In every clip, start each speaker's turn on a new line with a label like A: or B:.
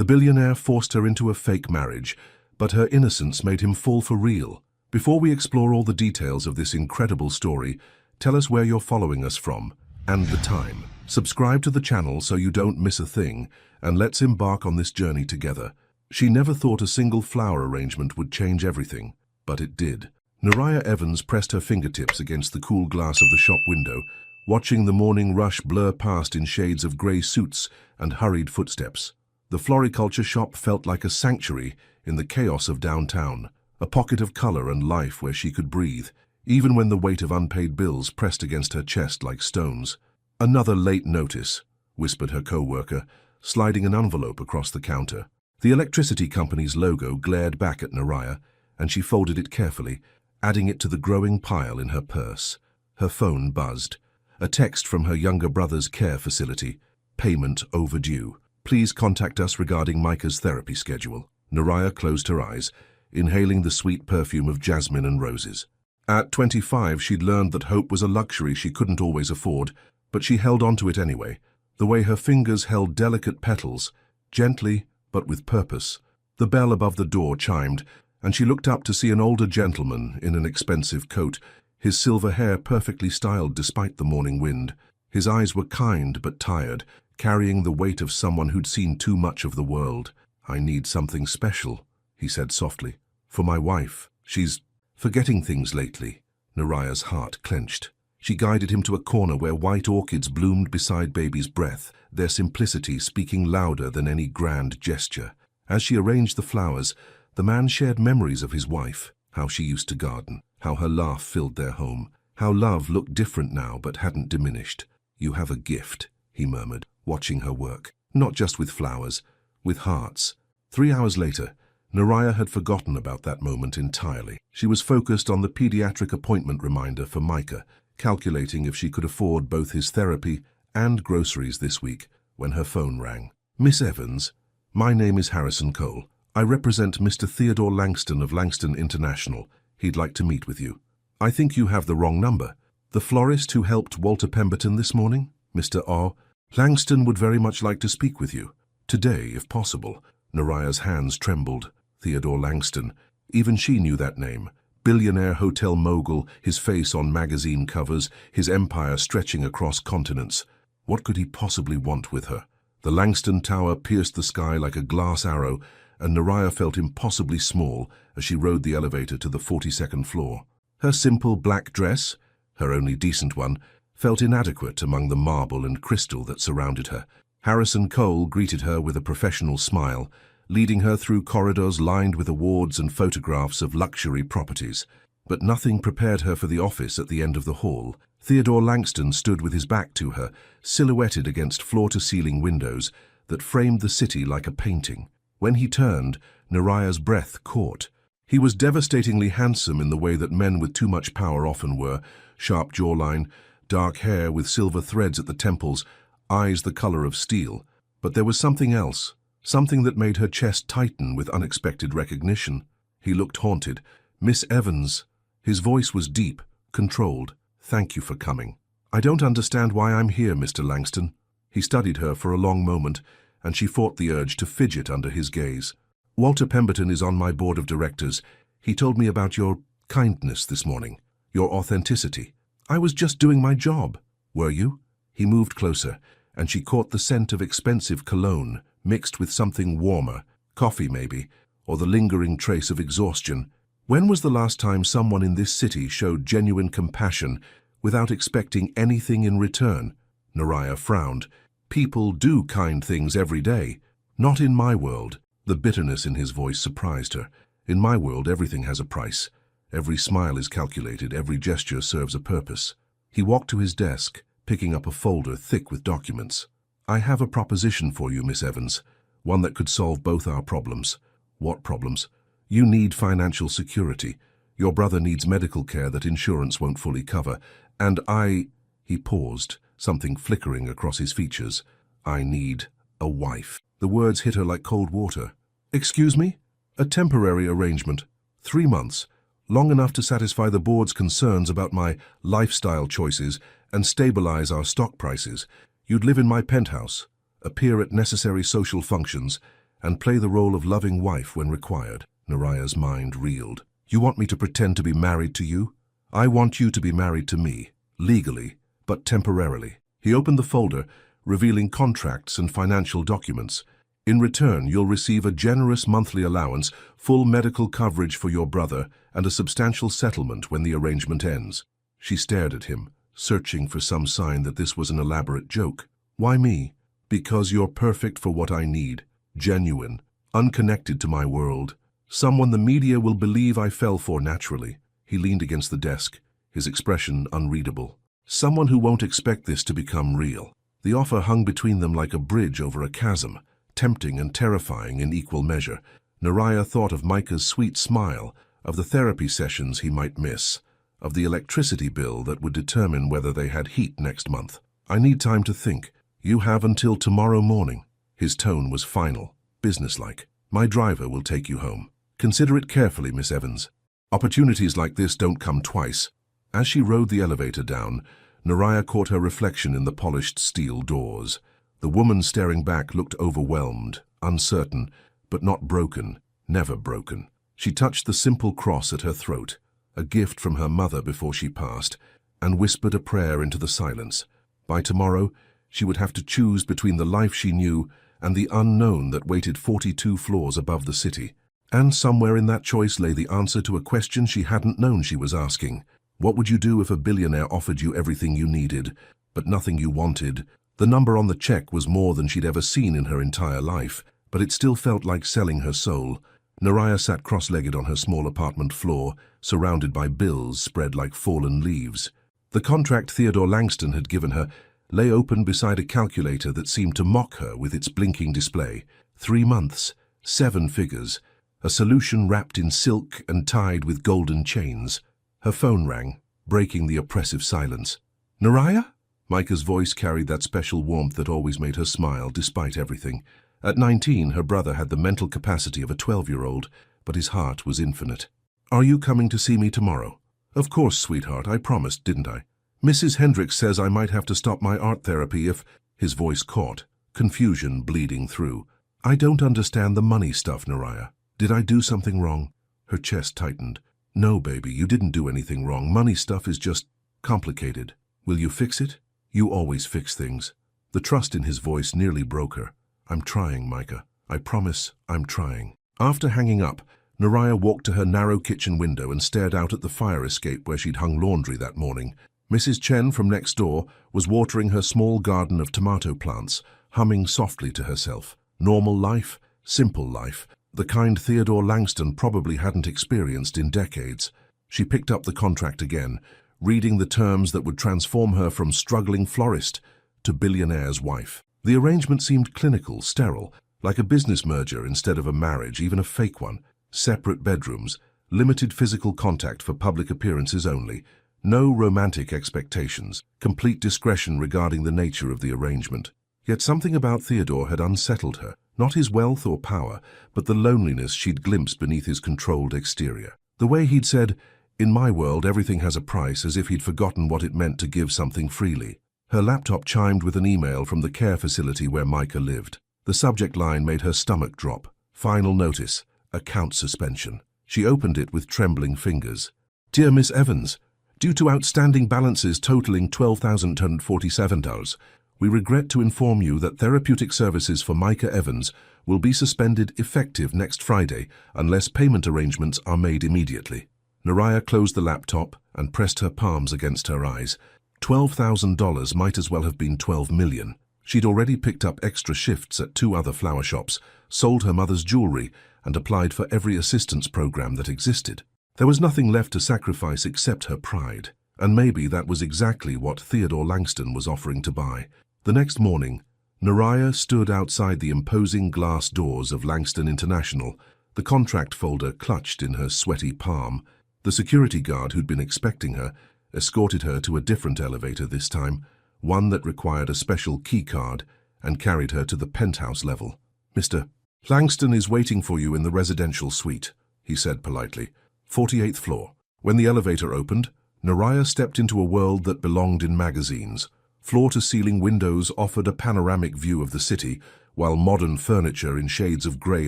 A: The billionaire forced her into a fake marriage, but her innocence made him fall for real. Before we explore all the details of this incredible story, tell us where you're following us from and the time. Subscribe to the channel so you don't miss a thing, and let's embark on this journey together. She never thought a single flower arrangement would change everything, but it did. Nariah Evans pressed her fingertips against the cool glass of the shop window, watching the morning rush blur past in shades of grey suits and hurried footsteps. The floriculture shop felt like a sanctuary in the chaos of downtown, a pocket of colour and life where she could breathe, even when the weight of unpaid bills pressed against her chest like stones. "Another late notice," whispered her co-worker, sliding an envelope across the counter. The electricity company's logo glared back at Nariah, and she folded it carefully, adding it to the growing pile in her purse. Her phone buzzed. A text from her younger brother's care facility. "Payment overdue. Please contact us regarding Micah's therapy schedule." Nariah closed her eyes, inhaling the sweet perfume of jasmine and roses. At 25, she'd learned that hope was a luxury she couldn't always afford, but she held on to it anyway, the way her fingers held delicate petals, gently but with purpose. The bell above the door chimed, and she looked up to see an older gentleman in an expensive coat, his silver hair perfectly styled despite the morning wind. His eyes were kind but tired, carrying the weight of someone who'd seen too much of the world. "I need something special," he said softly. "For my wife. She's forgetting things lately." Nariah's heart clenched. She guided him to a corner where white orchids bloomed beside baby's breath, their simplicity speaking louder than any grand gesture. As she arranged the flowers, the man shared memories of his wife, how she used to garden, how her laugh filled their home, how love looked different now but hadn't diminished. "You have a gift," he murmured, watching her work. "Not just with flowers, with hearts." 3 hours later, Nariah had forgotten about that moment entirely. She was focused on the pediatric appointment reminder for Micah, calculating if she could afford both his therapy and groceries this week, when her phone rang. "Miss Evans, my name is Harrison Cole. I represent Mr. Theodore Langston of Langston International. He'd like to meet with you." "I think you have the wrong number. The florist who helped Walter Pemberton this morning, Mr. O. Langston would very much like to speak with you. Today, if possible." Nariah's hands trembled. Theodore Langston. Even she knew that name. Billionaire hotel mogul, his face on magazine covers, his empire stretching across continents. What could he possibly want with her? The Langston Tower pierced the sky like a glass arrow, and Nariah felt impossibly small as she rode the elevator to the 42nd floor. Her simple black dress, her only decent one, felt inadequate among the marble and crystal that surrounded her. Harrison Cole greeted her with a professional smile, leading her through corridors lined with awards and photographs of luxury properties. But nothing prepared her for the office at the end of the hall. Theodore Langston stood with his back to her, silhouetted against floor-to-ceiling windows that framed the city like a painting. When he turned, Nariah's breath caught. He was devastatingly handsome in the way that men with too much power often were, sharp jawline, dark hair with silver threads at the temples, eyes the color of steel. But there was something else. Something that made her chest tighten with unexpected recognition. He looked haunted. "Miss Evans." His voice was deep, controlled. "Thank you for coming." "I don't understand why I'm here, Mr. Langston." He studied her for a long moment, and she fought the urge to fidget under his gaze. "Walter Pemberton is on my board of directors. He told me about your kindness this morning, your authenticity." "I was just doing my job." "Were you?" He moved closer, and she caught the scent of expensive cologne, mixed with something warmer, coffee maybe, or the lingering trace of exhaustion. "When was the last time someone in this city showed genuine compassion without expecting anything in return?" Nariah frowned. "People do kind things every day. Not in my world." The bitterness in his voice surprised her. "In my world, everything has a price. Every smile is calculated, every gesture serves a purpose." He walked to his desk, picking up a folder thick with documents. "I have a proposition for you, Miss Evans, one that could solve both our problems." "What problems?" "You need financial security. Your brother needs medical care that insurance won't fully cover. And I—" He paused, something flickering across his features. "I need a wife." The words hit her like cold water. "Excuse me?" "A temporary arrangement. 3 months. Long enough to satisfy the board's concerns about my lifestyle choices and stabilize our stock prices. You'd live in my penthouse, appear at necessary social functions, and play the role of loving wife when required. Naraya's mind reeled. You want me to pretend to be married to you? I want you to be married to me, legally, but temporarily. He opened the folder, revealing contracts and financial documents. In return, you'll receive a generous monthly allowance, full medical coverage for your brother, and a substantial settlement when the arrangement ends. She stared at him, searching for some sign that this was an elaborate joke. Why me? Because you're perfect for what I need. Genuine, unconnected to my world. Someone the media will believe I fell for naturally. He leaned against the desk, his expression unreadable. Someone who won't expect this to become real. The offer hung between them like a bridge over a chasm, tempting and terrifying in equal measure. Naraya thought of Micah's sweet smile, of the therapy sessions he might miss, of the electricity bill that would determine whether they had heat next month. I need time to think. You have until tomorrow morning. His tone was final, businesslike. My driver will take you home. Consider it carefully, Miss Evans. Opportunities like this don't come twice. As she rode the elevator down, Naraya caught her reflection in the polished steel doors. The woman staring back looked overwhelmed, uncertain, but not broken, never broken. She touched the simple cross at her throat, a gift from her mother before she passed, and whispered a prayer into the silence. By tomorrow, she would have to choose between the life she knew and the unknown that waited 42 floors above the city. And somewhere in that choice lay the answer to a question she hadn't known she was asking. What would you do if a billionaire offered you everything you needed, but nothing you wanted? The number on the check was more than she'd ever seen in her entire life, but it still felt like selling her soul. Naraya sat cross-legged on her small apartment floor, surrounded by bills spread like fallen leaves. The contract Theodore Langston had given her lay open beside a calculator that seemed to mock her with its blinking display. 3 months, 7 figures, a solution wrapped in silk and tied with golden chains. Her phone rang, breaking the oppressive silence. Naraya? Micah's voice carried that special warmth that always made her smile despite everything. At 19, her brother had the mental capacity of a 12-year-old, but his heart was infinite. Are you coming to see me tomorrow? Of course, sweetheart, I promised, didn't I? Mrs. Hendricks says I might have to stop my art therapy if... His voice caught, confusion bleeding through. I don't understand the money stuff, Naraya. Did I do something wrong? Her chest tightened. No, baby, you didn't do anything wrong. Money stuff is just complicated. Will you fix it? You always fix things. The trust in his voice nearly broke her. I'm trying, Micah. I promise I'm trying. After hanging up, Naraya walked to her narrow kitchen window and stared out at the fire escape where she'd hung laundry that morning. Mrs. Chen from next door was watering her small garden of tomato plants, humming softly to herself. Normal life, simple life, the kind Theodore Langston probably hadn't experienced in decades. She picked up the contract again, reading the terms that would transform her from struggling florist to billionaire's wife. The arrangement seemed clinical, sterile, like a business merger instead of a marriage, even a fake one. Separate bedrooms, limited physical contact for public appearances only, no romantic expectations, complete discretion regarding the nature of the arrangement. Yet something about Theodore had unsettled her, not his wealth or power, but the loneliness she'd glimpsed beneath his controlled exterior. The way he'd said, "In my world, everything has a price," as if he'd forgotten what it meant to give something freely. Her laptop chimed with an email from the care facility where Micah lived. The subject line made her stomach drop. Final notice, account suspension. She opened it with trembling fingers. Dear Miss Evans, due to outstanding balances totaling $12,247, we regret to inform you that therapeutic services for Micah Evans will be suspended effective next Friday unless payment arrangements are made immediately. Naraya closed the laptop and pressed her palms against her eyes. $12,000 might as well have been $12 million. She'd already picked up extra shifts at 2 other flower shops, sold her mother's jewelry, and applied for every assistance program that existed. There was nothing left to sacrifice except her pride, and maybe that was exactly what Theodore Langston was offering to buy. The next morning, Naraya stood outside the imposing glass doors of Langston International, the contract folder clutched in her sweaty palm. The security guard who'd been expecting her escorted her to a different elevator this time, one that required a special key card, and carried her to the penthouse level. Mr. Langston is waiting for you in the residential suite, he said politely. 48th floor. When the elevator opened, Naraya stepped into a world that belonged in magazines. Floor-to-ceiling windows offered a panoramic view of the city, while modern furniture in shades of grey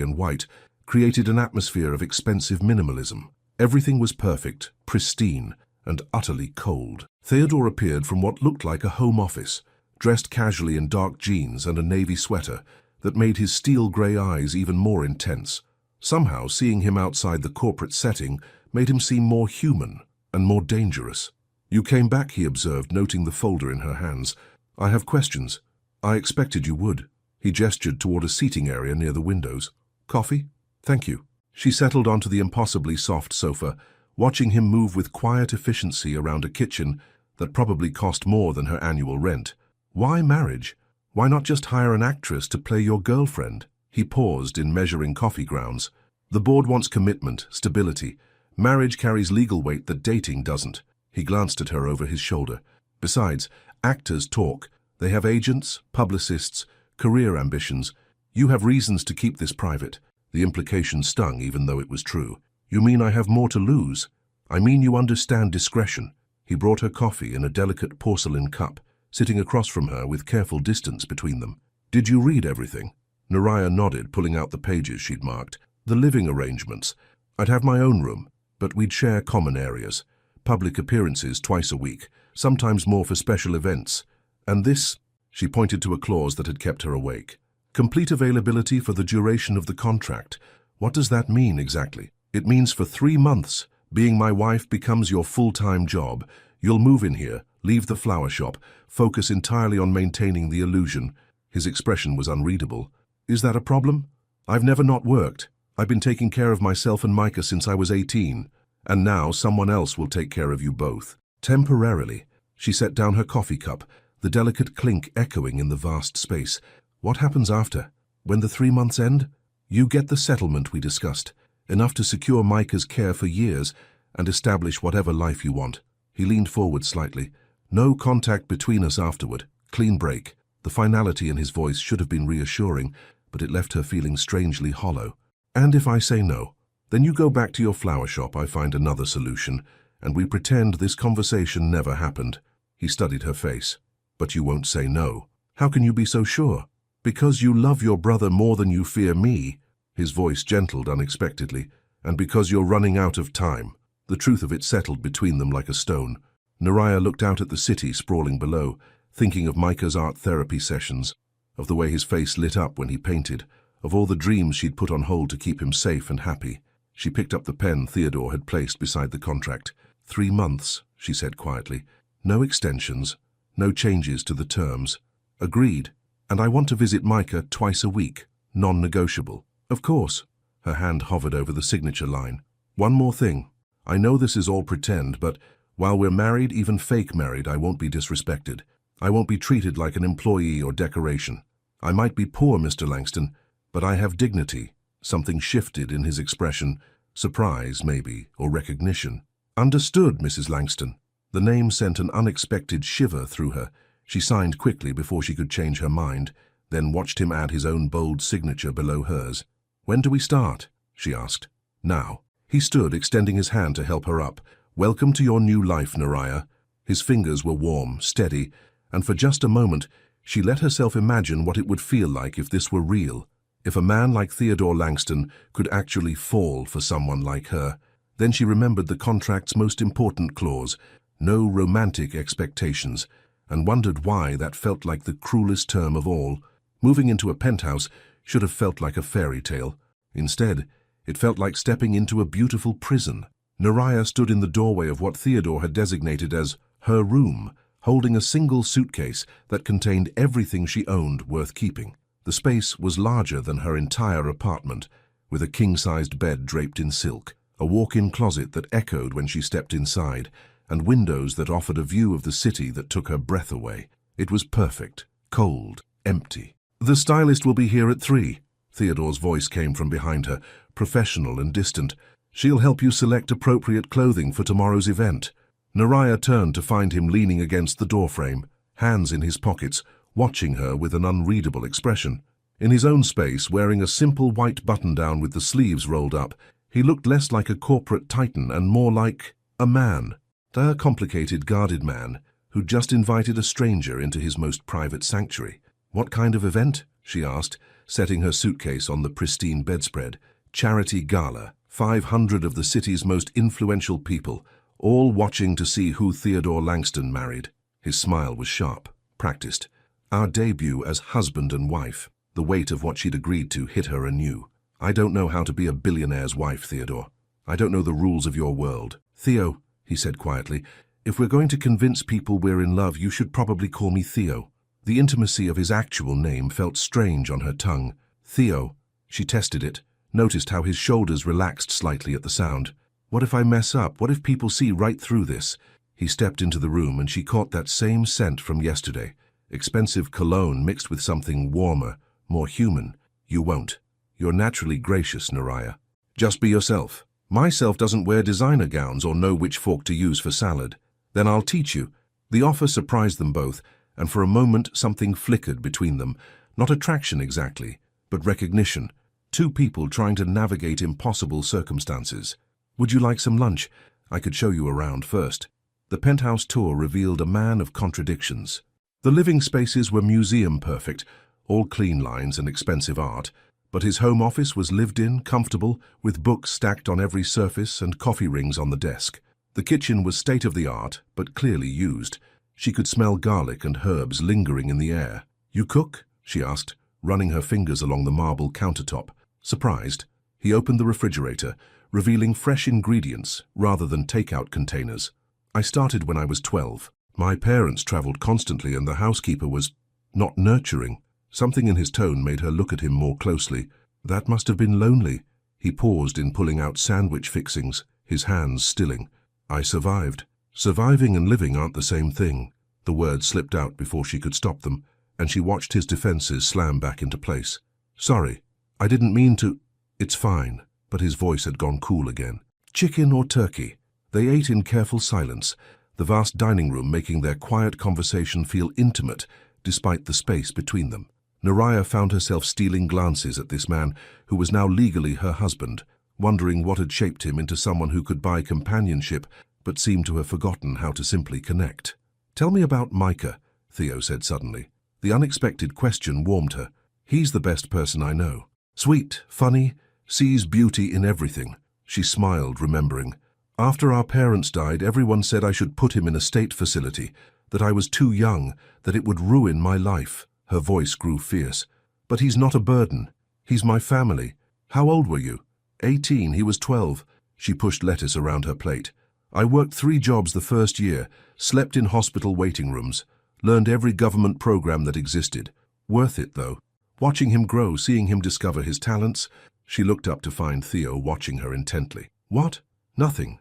A: and white created an atmosphere of expensive minimalism. Everything was perfect, pristine, and utterly cold. Theodore appeared from what looked like a home office, dressed casually in dark jeans and a navy sweater that made his steel grey eyes even more intense. Somehow, seeing him outside the corporate setting made him seem more human and more dangerous. "You came back," he observed, noting the folder in her hands. "I have questions." "I expected you would." He gestured toward a seating area near the windows. "Coffee?" "Thank you." She settled onto the impossibly soft sofa, watching him move with quiet efficiency around a kitchen that probably cost more than her annual rent. "Why marriage? Why not just hire an actress to play your girlfriend?" He paused in measuring coffee grounds. "The board wants commitment, stability. Marriage carries legal weight that dating doesn't." He glanced at her over his shoulder. "Besides, actors talk. They have agents, publicists, career ambitions. You have reasons to keep this private." The implication stung even though it was true. "You mean I have more to lose?" "I mean you understand discretion." He brought her coffee in a delicate porcelain cup, sitting across from her with careful distance between them. "Did you read everything?" Naraya nodded, pulling out the pages she'd marked. "The living arrangements. I'd have my own room, but we'd share common areas. Public appearances twice a week, sometimes more for special events. And this," she pointed to a clause that had kept her awake. "Complete availability for the duration of the contract. What does that mean exactly?" "It means for 3 months. Being my wife becomes your full-time job. You'll move in here, leave the flower shop, focus entirely on maintaining the illusion." His expression was unreadable. "Is that a problem?" "I've never not worked. I've been taking care of myself and Micah since I was 18. And now someone else will take care of you both." Temporarily, she set down her coffee cup, the delicate clink echoing in the vast space. "What happens after? When the 3 months end?" "You get the settlement we discussed, enough to secure Micah's care for years and establish whatever life you want." He leaned forward slightly. "No contact between us afterward. Clean break." The finality in his voice should have been reassuring, but it left her feeling strangely hollow. "And if I say no? Then you go back to your flower shop, I find another solution, and we pretend this conversation never happened." He studied her face. "But you won't say no. How can you be so sure?" "Because you love your brother more than you fear me." His voice gentled unexpectedly. "And because you're running out of time." The truth of it settled between them like a stone. Naraya looked out at the city sprawling below, thinking of Micah's art therapy sessions, of the way his face lit up when he painted, of all the dreams she'd put on hold to keep him safe and happy. She picked up the pen Theodore had placed beside the contract. 3 months, she said quietly. "No extensions, no changes to the terms." "Agreed. And I want to visit Micah twice a week, non-negotiable." "Of course." Her hand hovered over the signature line. "One more thing. I know this is all pretend, but while we're married, even fake married, I won't be disrespected. I won't be treated like an employee or decoration. I might be poor, Mr. Langston, but I have dignity." Something shifted in his expression, surprise, maybe, or recognition. "Understood, Mrs. Langston." The name sent an unexpected shiver through her. She signed quickly before she could change her mind, then watched him add his own bold signature below hers. "When do we start?" she asked. "Now." He stood, extending his hand to help her up. "Welcome to your new life, Naraya." His fingers were warm, steady, and for just a moment, she let herself imagine what it would feel like if this were real. If a man like Theodore Langston could actually fall for someone like her. Then she remembered the contract's most important clause, no romantic expectations, and wondered why that felt like the cruelest term of all. Moving into a penthouse should have felt like a fairy tale. Instead, it felt like stepping into a beautiful prison. Naraya stood in the doorway of what Theodore had designated as her room, holding a single suitcase that contained everything she owned worth keeping. The space was larger than her entire apartment, with a king-sized bed draped in silk, a walk-in closet that echoed when she stepped inside, and windows that offered a view of the city that took her breath away. It was perfect, cold, empty. "The stylist will be here at 3. Theodore's voice came from behind her, professional and distant. "She'll help you select appropriate clothing for tomorrow's event." Naraya turned to find him leaning against the doorframe, hands in his pockets, watching her with an unreadable expression. In his own space, wearing a simple white button-down with the sleeves rolled up, he looked less like a corporate titan and more like a man. A complicated, guarded man who'd just invited a stranger into his most private sanctuary. "What kind of event?" she asked, setting her suitcase on the pristine bedspread. Charity gala. 500 of the city's most influential people, all watching to see who Theodore Langston married. His smile was sharp, practiced. Our debut as husband and wife. The weight of what she'd agreed to hit her anew. I don't know how to be a billionaire's wife, Theodore. I don't know the rules of your world. Theo, he said quietly, if we're going to convince people we're in love, you should probably call me Theo. The intimacy of his actual name felt strange on her tongue. Theo. She tested it, noticed how his shoulders relaxed slightly at the sound. What if I mess up? What if people see right through this? He stepped into the room and she caught that same scent from yesterday. Expensive cologne mixed with something warmer, more human. You won't. You're naturally gracious, Naraya. Just be yourself. Myself doesn't wear designer gowns or know which fork to use for salad. Then I'll teach you. The offer surprised them both, and for a moment something flickered between them. Not attraction exactly, but recognition. Two people trying to navigate impossible circumstances. Would you like some lunch? I could show you around first. The penthouse tour revealed a man of contradictions. The living spaces were museum-perfect, all clean lines and expensive art, but his home office was lived-in, comfortable, with books stacked on every surface and coffee rings on the desk. The kitchen was state-of-the-art, but clearly used. She could smell garlic and herbs lingering in the air. You cook? She asked, running her fingers along the marble countertop. Surprised, he opened the refrigerator, revealing fresh ingredients rather than take-out containers. I started when I was 12. My parents traveled constantly and the housekeeper was not nurturing. Something in his tone made her look at him more closely. That must have been lonely. He paused in pulling out sandwich fixings, his hands stilling. I survived. Surviving and living aren't the same thing. The words slipped out before she could stop them, and she watched his defenses slam back into place. Sorry, I didn't mean to. It's fine, but his voice had gone cool again. Chicken or turkey? They ate in careful silence, the vast dining room making their quiet conversation feel intimate despite the space between them. Naraya found herself stealing glances at this man who was now legally her husband, wondering what had shaped him into someone who could buy companionship but seemed to have forgotten how to simply connect. Tell me about Micah, Theo said suddenly. The unexpected question warmed her. He's the best person I know. Sweet, funny, sees beauty in everything. She smiled, remembering. After our parents died, everyone said I should put him in a state facility, that I was too young, that it would ruin my life. Her voice grew fierce. But he's not a burden. He's my family. How old were you? 18, he was 12. She pushed lettuce around her plate. I worked 3 jobs the first year, slept in hospital waiting rooms, learned every government program that existed. Worth it, though. Watching him grow, seeing him discover his talents, she looked up to find Theo watching her intently. What? Nothing.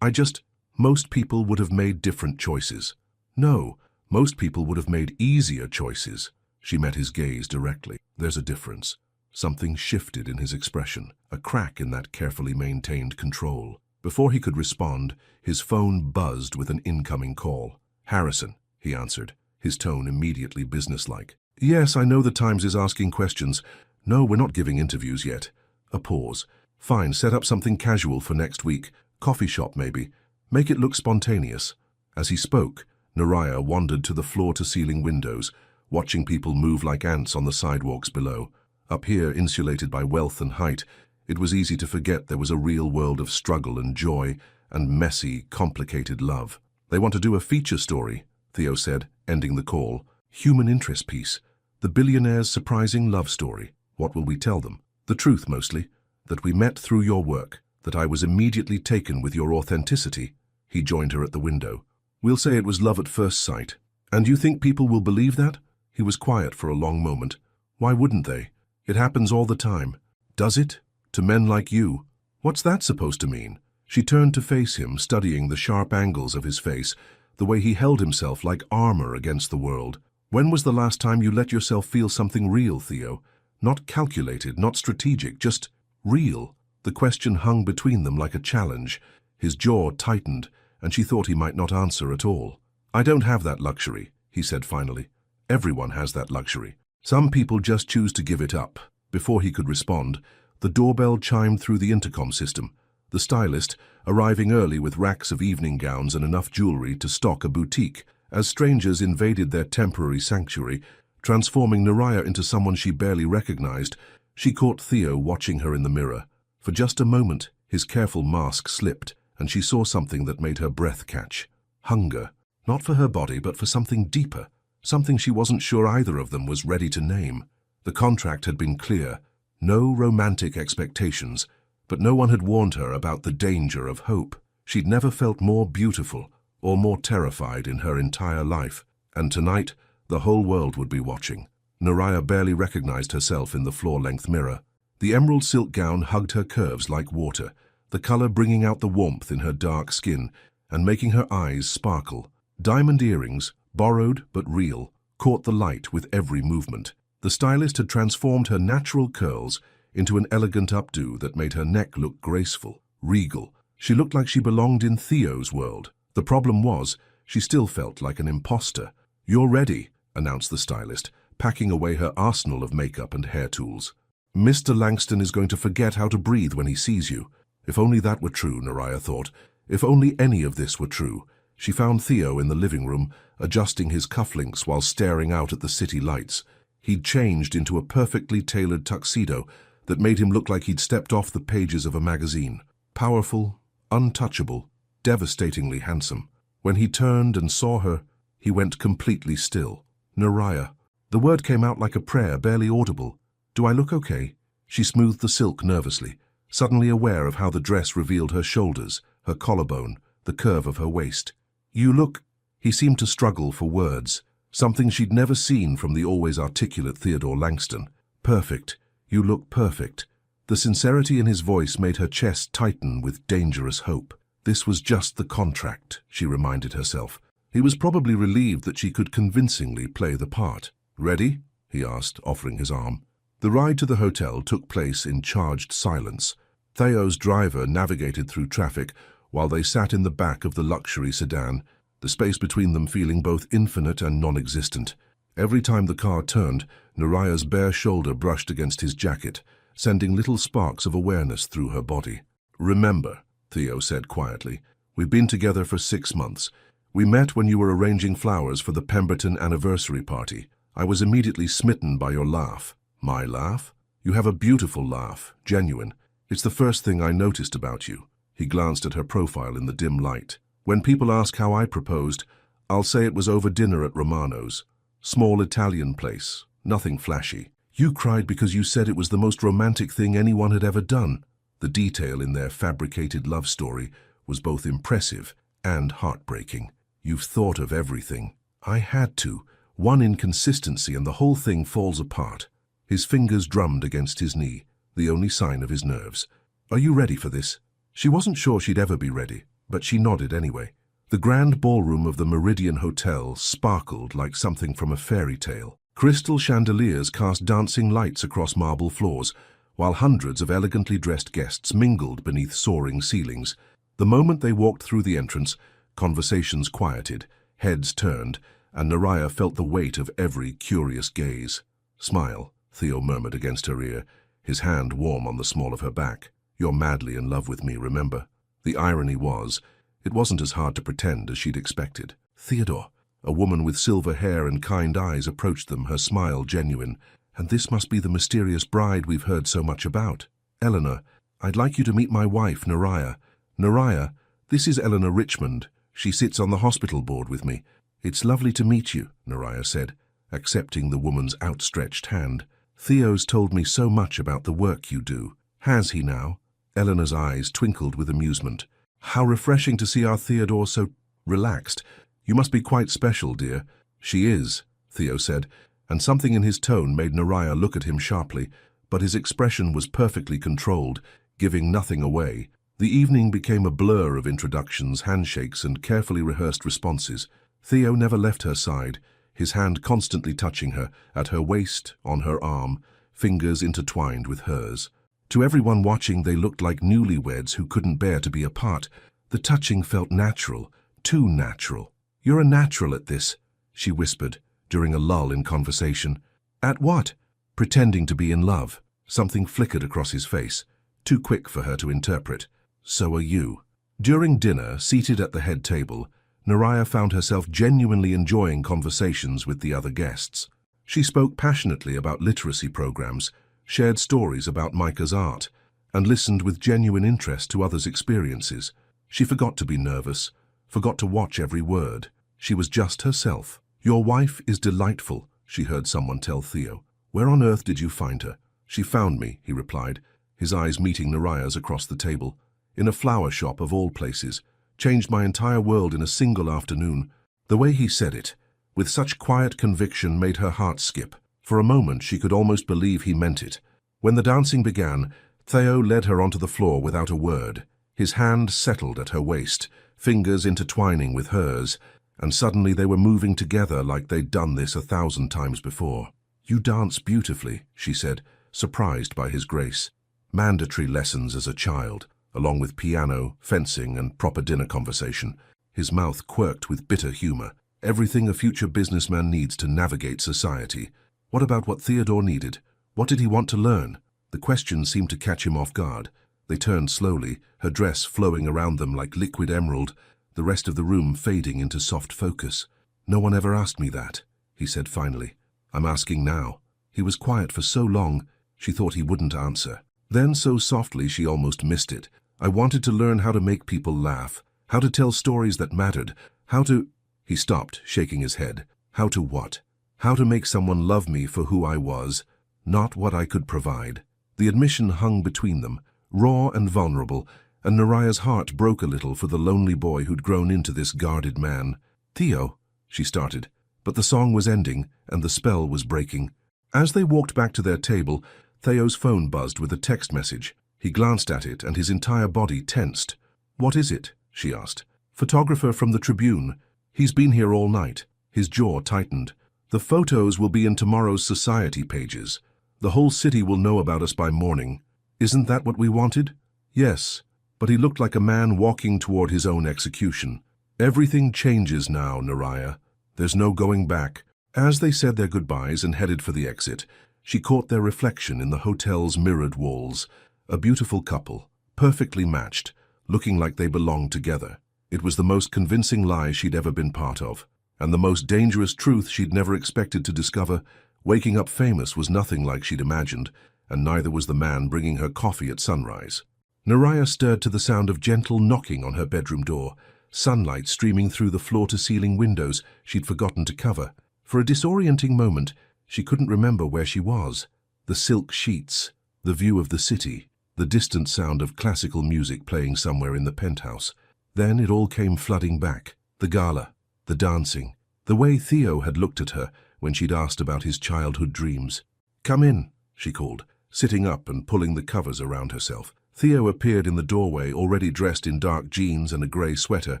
A: Most people would have made different choices. No, most people would have made easier choices. She met his gaze directly. There's a difference. Something shifted in his expression, a crack in that carefully maintained control. Before he could respond, his phone buzzed with an incoming call. Harrison, he answered, his tone immediately businesslike. Yes, I know the Times is asking questions. No, we're not giving interviews yet. A pause. Fine, set up something casual for next week. Coffee shop, maybe. Make it look spontaneous. As he spoke, Naraya wandered to the floor-to-ceiling windows, watching people move like ants on the sidewalks below. Up here, insulated by wealth and height, it was easy to forget there was a real world of struggle and joy and messy, complicated love. They want to do a feature story, Theo said, ending the call. Human interest piece. The billionaire's surprising love story. What will we tell them? The truth, mostly. That we met through your work. That I was immediately taken with your authenticity. He joined her at the window. We'll say it was love at first sight. And you think people will believe that? He was quiet for a long moment. Why wouldn't they? It happens all the time. Does it? To men like you? What's that supposed to mean? She turned to face him, studying the sharp angles of his face, the way he held himself like armor against the world. When was the last time you let yourself feel something real, Theo? Not calculated, not strategic, just real. The question hung between them like a challenge. His jaw tightened, and she thought he might not answer at all. I don't have that luxury, he said finally. Everyone has that luxury. Some people just choose to give it up. Before he could respond, the doorbell chimed through the intercom system. The stylist, arriving early with racks of evening gowns and enough jewelry to stock a boutique. As strangers invaded their temporary sanctuary, Transforming Naraya into someone she barely recognized, she caught Theo watching her in the mirror. For just a moment, his careful mask slipped, and she saw something that made her breath catch. Hunger. Not for her body, but for something deeper. Something she wasn't sure either of them was ready to name. The contract had been clear. No romantic expectations, but no one had warned her about the danger of hope. She'd never felt more beautiful or more terrified in her entire life. And tonight, the whole world would be watching. Naraya barely recognized herself in the floor-length mirror. The emerald silk gown hugged her curves like water, the color bringing out the warmth in her dark skin and making her eyes sparkle. Diamond earrings, borrowed but real, caught the light with every movement. The stylist had transformed her natural curls into an elegant updo that made her neck look graceful, regal. She looked like she belonged in Theo's world. The problem was, she still felt like an imposter. "You're ready," announced the stylist, packing away her arsenal of makeup and hair tools. "Mr. Langston is going to forget how to breathe when he sees you." If only that were true, Naraya thought. If only any of this were true. She found Theo in the living room, adjusting his cufflinks while staring out at the city lights. He'd changed into a perfectly tailored tuxedo that made him look like he'd stepped off the pages of a magazine. Powerful, untouchable, devastatingly handsome. When he turned and saw her, he went completely still. "Naraya." The word came out like a prayer, barely audible. "Do I look okay?" She smoothed the silk nervously, suddenly aware of how the dress revealed her shoulders, her collarbone, the curve of her waist. "You look—" He seemed to struggle for words, something she'd never seen from the always articulate Theodore Langston. "Perfect. You look perfect." The sincerity in his voice made her chest tighten with dangerous hope. This was just the contract, she reminded herself. He was probably relieved that she could convincingly play the part. "Ready?" he asked, offering his arm. The ride to the hotel took place in charged silence. Theo's driver navigated through traffic while they sat in the back of the luxury sedan, the space between them feeling both infinite and non-existent. Every time the car turned, Naraya's bare shoulder brushed against his jacket, sending little sparks of awareness through her body. "Remember," Theo said quietly, "we've been together for 6 months. We met when you were arranging flowers for the Pemberton anniversary party. I was immediately smitten by your laugh." "My laugh?" "You have a beautiful laugh, genuine. It's the first thing I noticed about you." He glanced at her profile in the dim light. "When people ask how I proposed, I'll say it was over dinner at Romano's. Small Italian place, nothing flashy. You cried because you said it was the most romantic thing anyone had ever done." The detail in their fabricated love story was both impressive and heartbreaking. "You've thought of everything." "I had to. One inconsistency and the whole thing falls apart." His fingers drummed against his knee, the only sign of his nerves. "Are you ready for this?" She wasn't sure she'd ever be ready, but she nodded anyway. The grand ballroom of the Meridian Hotel sparkled like something from a fairy tale. Crystal chandeliers cast dancing lights across marble floors, while hundreds of elegantly dressed guests mingled beneath soaring ceilings. The moment they walked through the entrance, conversations quieted, heads turned, and Naraya felt the weight of every curious gaze. "Smile," Theo murmured against her ear, his hand warm on the small of her back. "You're madly in love with me, remember?" The irony was, it wasn't as hard to pretend as she'd expected. "Theodore." A woman with silver hair and kind eyes approached them, her smile genuine. "And this must be the mysterious bride we've heard so much about. Eleanor, I'd like you to meet my wife, Naraya." "Naraya, this is Eleanor Richmond. She sits on the hospital board with me." "It's lovely to meet you," Naraya said, accepting the woman's outstretched hand. "Theo's told me so much about the work you do." "Has he now?" Eleanor's eyes twinkled with amusement. "How refreshing to see our Theodore so relaxed. You must be quite special, dear." "She is," Theo said, and something in his tone made Naraya look at him sharply, but his expression was perfectly controlled, giving nothing away. The evening became a blur of introductions, handshakes, and carefully rehearsed responses. Theo never left her side, his hand constantly touching her, at her waist, on her arm, fingers intertwined with hers. To everyone watching, they looked like newlyweds who couldn't bear to be apart. The touching felt natural, too natural. "You're a natural at this," she whispered, during a lull in conversation. "At what?" "Pretending to be in love." Something flickered across his face, too quick for her to interpret. "So are you." During dinner, seated at the head table, Naraya found herself genuinely enjoying conversations with the other guests. She spoke passionately about literacy programs, shared stories about Micah's art, and listened with genuine interest to others' experiences. She forgot to be nervous, forgot to watch every word. She was just herself. "Your wife is delightful," she heard someone tell Theo. "Where on earth did you find her?" "She found me," he replied, his eyes meeting Naraya's across the table. "In a flower shop of all places. Changed my entire world in a single afternoon." The way he said it, with such quiet conviction, made her heart skip. For a moment she could almost believe he meant it. When the dancing began, Theo led her onto the floor without a word. His hand settled at her waist, fingers intertwining with hers, and suddenly they were moving together like they'd done this 1,000 times before. "You dance beautifully," she said, surprised by his grace. Mandatory lessons as a child, along with piano, fencing, and proper dinner conversation. His mouth quirked with bitter humor. Everything a future businessman needs to navigate society. What about what Theodore needed? What did he want to learn? The question seemed to catch him off guard. They turned slowly, her dress flowing around them like liquid emerald, the rest of the room fading into soft focus. "No one ever asked me that," he said finally. "I'm asking now." He was quiet for so long, she thought he wouldn't answer. Then, so softly she almost missed it, "I wanted to learn how to make people laugh, how to tell stories that mattered, how to—" He stopped, shaking his head. "How to what?" "How to make someone love me for who I was, not what I could provide." The admission hung between them, raw and vulnerable, and Naraya's heart broke a little for the lonely boy who'd grown into this guarded man. "Theo," she started, but the song was ending and the spell was breaking. As they walked back to their table, Theo's phone buzzed with a text message. He glanced at it and his entire body tensed. "What is it?" she asked. "Photographer from the Tribune. He's been here all night." His jaw tightened. "The photos will be in tomorrow's society pages. The whole city will know about us by morning. Isn't that what we wanted?" "Yes." But he looked like a man walking toward his own execution. "Everything changes now, Naraya. There's no going back." As they said their goodbyes and headed for the exit, she caught their reflection in the hotel's mirrored walls. A beautiful couple, perfectly matched, looking like they belonged together. It was the most convincing lie she'd ever been part of, and the most dangerous truth she'd never expected to discover. Waking up famous was nothing like she'd imagined, and neither was the man bringing her coffee at sunrise. Naraya stirred to the sound of gentle knocking on her bedroom door, sunlight streaming through the floor-to-ceiling windows she'd forgotten to cover. For a disorienting moment, she couldn't remember where she was. The silk sheets, the view of the city, the distant sound of classical music playing somewhere in the penthouse. Then it all came flooding back. The gala, the dancing, the way Theo had looked at her when she'd asked about his childhood dreams. "Come in," she called, sitting up and pulling the covers around herself. Theo appeared in the doorway, already dressed in dark jeans and a grey sweater,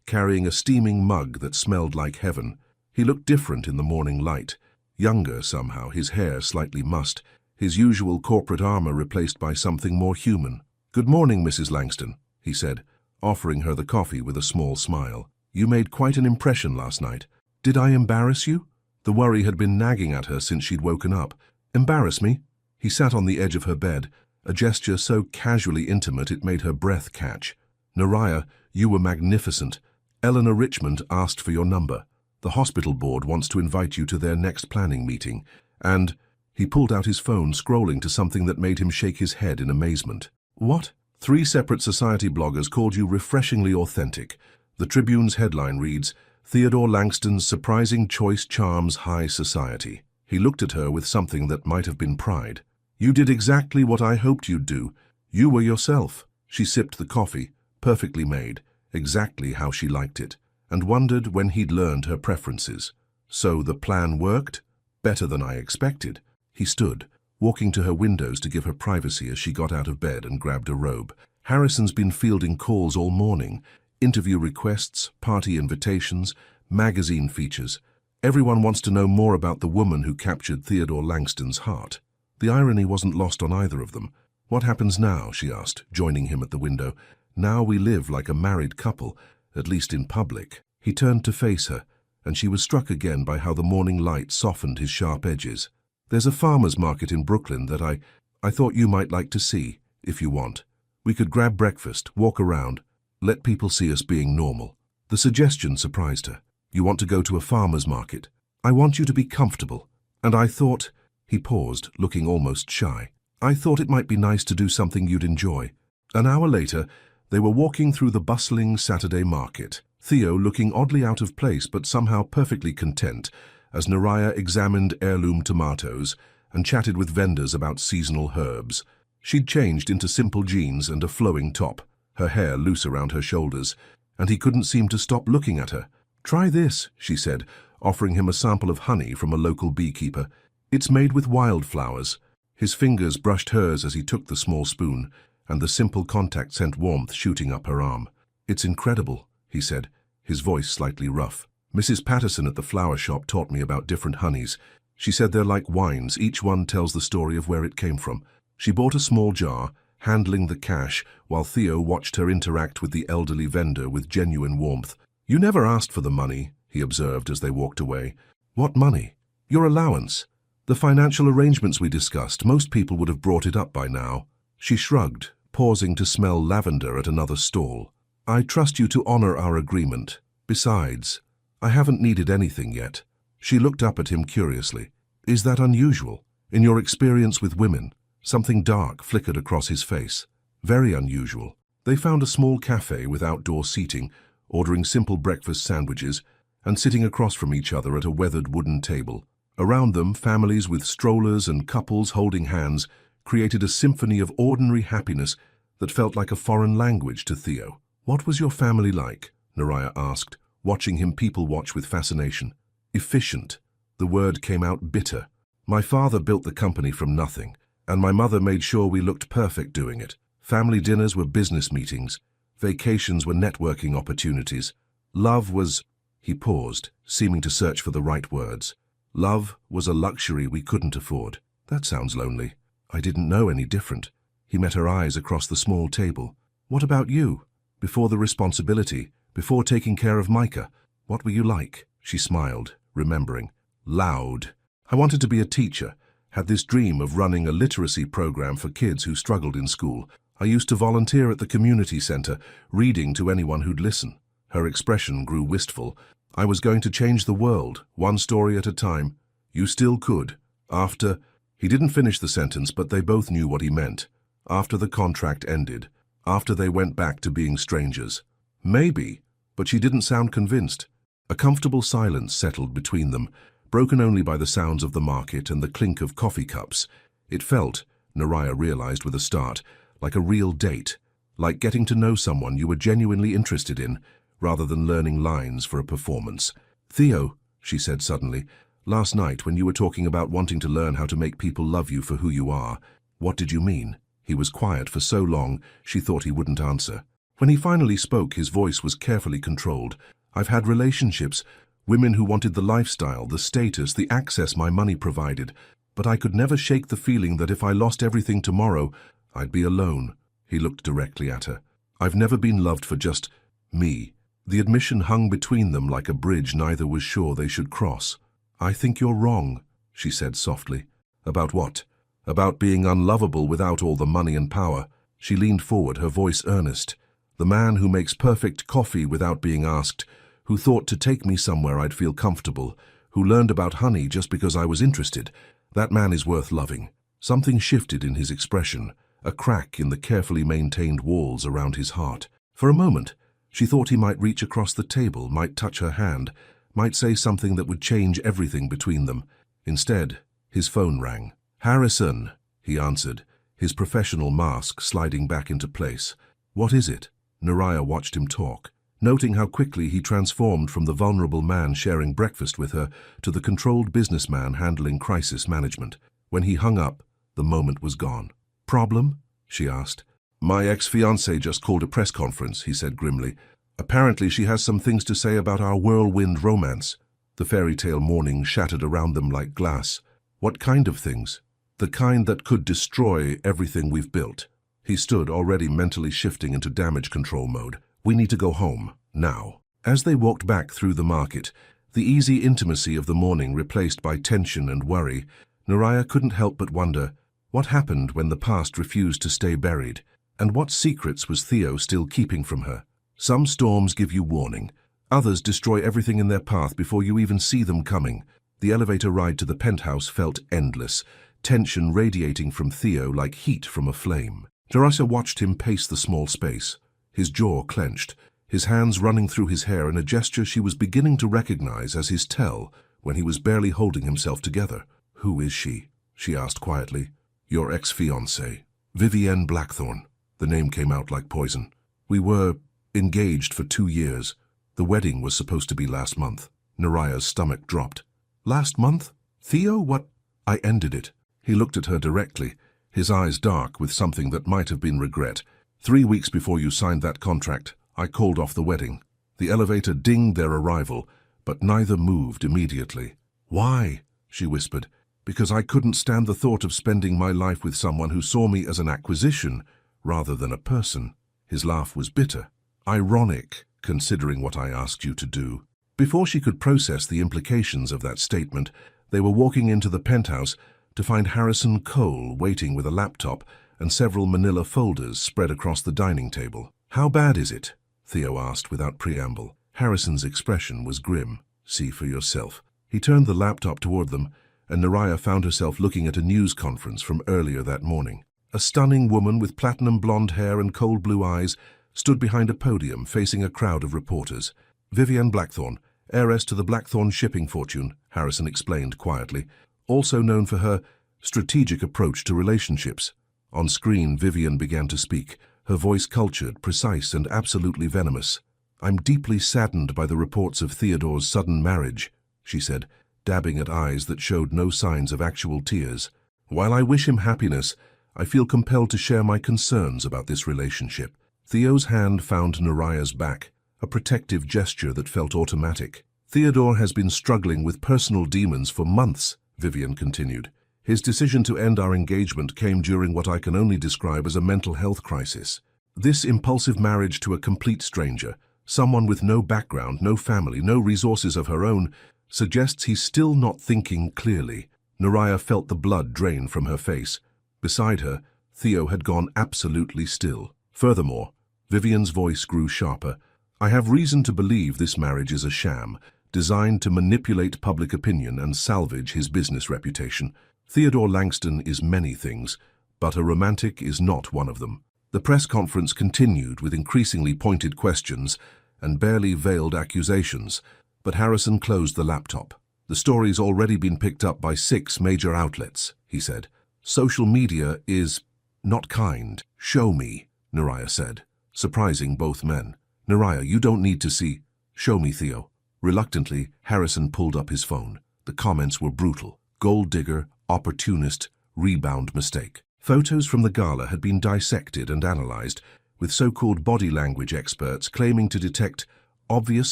A: carrying a steaming mug that smelled like heaven. He looked different in the morning light, younger somehow, his hair slightly mussed, his usual corporate armor replaced by something more human. "Good morning, Mrs. Langston," he said, offering her the coffee with a small smile. "You made quite an impression last night. Did I embarrass you?" The worry had been nagging at her since she'd woken up. "Embarrass me?" He sat on the edge of her bed, a gesture so casually intimate it made her breath catch. "Naraya, you were magnificent. Eleanor Richmond asked for your number. The hospital board wants to invite you to their next planning meeting, and—" He pulled out his phone, scrolling to something that made him shake his head in amazement. "What?" "3 separate society bloggers called you refreshingly authentic. The Tribune's headline reads, 'Theodore Langston's surprising choice charms high society.'" He looked at her with something that might have been pride. "You did exactly what I hoped you'd do. You were yourself." She sipped the coffee, perfectly made, exactly how she liked it, and wondered when he'd learned her preferences. "So the plan worked? Better than I expected." He stood, walking to her windows to give her privacy as she got out of bed and grabbed a robe. "Harrison's been fielding calls all morning. Interview requests, party invitations, magazine features. Everyone wants to know more about the woman who captured Theodore Langston's heart." The irony wasn't lost on either of them. "What happens now?" she asked, joining him at the window. "Now we live like a married couple, at least in public." He turned to face her, and she was struck again by how the morning light softened his sharp edges. "There's a farmer's market in Brooklyn that I thought you might like to see, if you want. We could grab breakfast, walk around, let people see us being normal." The suggestion surprised her. "You want to go to a farmer's market?" "I want you to be comfortable. And I thought, he paused, looking almost shy. I thought it might be nice to do something you'd enjoy. An hour later, they were walking through the bustling Saturday market, Theo looking oddly out of place but somehow perfectly content as Naraya examined heirloom tomatoes and chatted with vendors about seasonal herbs. She'd changed into simple jeans and a flowing top, her hair loose around her shoulders, and he couldn't seem to stop looking at her. "Try this," she said, offering him a sample of honey from a local beekeeper. "It's made with wildflowers." His fingers brushed hers as he took the small spoon, and the simple contact sent warmth shooting up her arm. "It's incredible," he said, his voice slightly rough. "Mrs. Patterson at the flower shop taught me about different honeys. She said they're like wines, each one tells the story of where it came from." She bought a small jar, handling the cash, while Theo watched her interact with the elderly vendor with genuine warmth. "You never asked for the money," he observed as they walked away. "What money?" "Your allowance. The financial arrangements we discussed. Most people would have brought it up by now." She shrugged, pausing to smell lavender at another stall. "I trust you to honor our agreement. Besides, I haven't needed anything yet." She looked up at him curiously. "Is that unusual? In your experience with women?" Something dark flickered across his face. "Very unusual." They found a small cafe with outdoor seating, ordering simple breakfast sandwiches, and sitting across from each other at a weathered wooden table. Around them, families with strollers and couples holding hands created a symphony of ordinary happiness that felt like a foreign language to Theo. "What was your family like?" Naraya asked, watching him people-watch with fascination. "Efficient." The word came out bitter. "My father built the company from nothing, and my mother made sure we looked perfect doing it. Family dinners were business meetings. Vacations were networking opportunities. Love was—" He paused, seeming to search for the right words. "Love was a luxury we couldn't afford." "That sounds lonely." "I didn't know any different." He met her eyes across the small table. "What about you? Before the responsibility, before taking care of Micah, what were you like?" She smiled, remembering. "Loud. I wanted to be a teacher, had this dream of running a literacy program for kids who struggled in school. I used to volunteer at the community center, reading to anyone who'd listen." Her expression grew wistful. "I was going to change the world, one story at a time." "You still could. After—" He didn't finish the sentence, but they both knew what he meant. "After the contract ended. After they went back to being strangers." "Maybe," but she didn't sound convinced. A comfortable silence settled between them, broken only by the sounds of the market and the clink of coffee cups. It felt, Naraya realized with a start, like a real date, like getting to know someone you were genuinely interested in, rather than learning lines for a performance. "Theo," she said suddenly, "last night when you were talking about wanting to learn how to make people love you for who you are, what did you mean?" He was quiet for so long, she thought he wouldn't answer. When he finally spoke, his voice was carefully controlled. "I've had relationships, women who wanted the lifestyle, the status, the access my money provided, but I could never shake the feeling that if I lost everything tomorrow, I'd be alone." He looked directly at her. "I've never been loved for just me." The admission hung between them like a bridge neither was sure they should cross. "I think you're wrong," she said softly. "About what?" "About being unlovable without all the money and power." She leaned forward, her voice earnest. "The man who makes perfect coffee without being asked, who thought to take me somewhere I'd feel comfortable, who learned about honey just because I was interested, that man is worth loving." Something shifted in his expression, a crack in the carefully maintained walls around his heart. For a moment, she thought he might reach across the table, might touch her hand, might say something that would change everything between them. Instead, his phone rang. "Harrison," he answered, his professional mask sliding back into place. "What is it?" Naraya watched him talk, noting how quickly he transformed from the vulnerable man sharing breakfast with her to the controlled businessman handling crisis management. When he hung up, the moment was gone. "Problem?" she asked. "My ex-fiancée just called a press conference," he said grimly. "Apparently she has some things to say about our whirlwind romance." The fairy tale morning shattered around them like glass. "What kind of things?" "The kind that could destroy everything we've built." He stood, already mentally shifting into damage control mode. "We need to go home, now." As they walked back through the market, the easy intimacy of the morning replaced by tension and worry, Naraya couldn't help but wonder, what happened when the past refused to stay buried? And what secrets was Theo still keeping from her? Some storms give you warning. Others destroy everything in their path before you even see them coming. The elevator ride to the penthouse felt endless, tension radiating from Theo like heat from a flame. Naraya watched him pace the small space, his jaw clenched, his hands running through his hair in a gesture she was beginning to recognize as his tell when he was barely holding himself together. "Who is she?" she asked quietly. "Your ex-fiancée, Vivienne Blackthorne." The name came out like poison. "We were engaged for 2 years. The wedding was supposed to be last month." Naraya's stomach dropped. "Last month? Theo, what?" "I ended it." He looked at her directly, his eyes dark with something that might have been regret. 3 weeks before you signed that contract, I called off the wedding." The elevator dinged their arrival, but neither moved immediately. "Why?" she whispered. "Because I couldn't stand the thought of spending my life with someone who saw me as an acquisition rather than a person." His laugh was bitter. "Ironic, considering what I asked you to do." Before she could process the implications of that statement, they were walking into the penthouse to find Harrison Cole waiting with a laptop and several manila folders spread across the dining table. "How bad is it?" Theo asked without preamble. Harrison's expression was grim. "See for yourself." He turned the laptop toward them, and Naraya found herself looking at a news conference from earlier that morning. A stunning woman with platinum blonde hair and cold blue eyes stood behind a podium facing a crowd of reporters. "Vivienne Blackthorne, heiress to the Blackthorne shipping fortune," Harrison explained quietly, "also known for her strategic approach to relationships." On screen, Vivienne began to speak, her voice cultured, precise, and absolutely venomous. "I'm deeply saddened by the reports of Theodore's sudden marriage," she said, dabbing at eyes that showed no signs of actual tears. "While I wish him happiness, I feel compelled to share my concerns about this relationship." Theo's hand found Naraya's back, a protective gesture that felt automatic. "Theodore has been struggling with personal demons for months," Vivienne continued. "His decision to end our engagement came during what I can only describe as a mental health crisis. This impulsive marriage to a complete stranger, someone with no background, no family, no resources of her own, suggests he's still not thinking clearly." Naraya felt the blood drain from her face. Beside her, Theo had gone absolutely still. Furthermore, Vivienne's voice grew sharper. "I have reason to believe this marriage is a sham, designed to manipulate public opinion and salvage his business reputation. Theodore Langston is many things, but a romantic is not one of them." The press conference continued with increasingly pointed questions and barely veiled accusations, but Harrison closed the laptop. "The story's already been picked up by 6 major outlets," he said. "Social media is not kind." "Show me," Naraya said, surprising both men. "Naraya, you don't need to see." "Show me, Theo." Reluctantly, Harrison pulled up his phone. The comments were brutal. Gold digger, opportunist, rebound mistake. Photos from the gala had been dissected and analyzed, with so-called body language experts claiming to detect obvious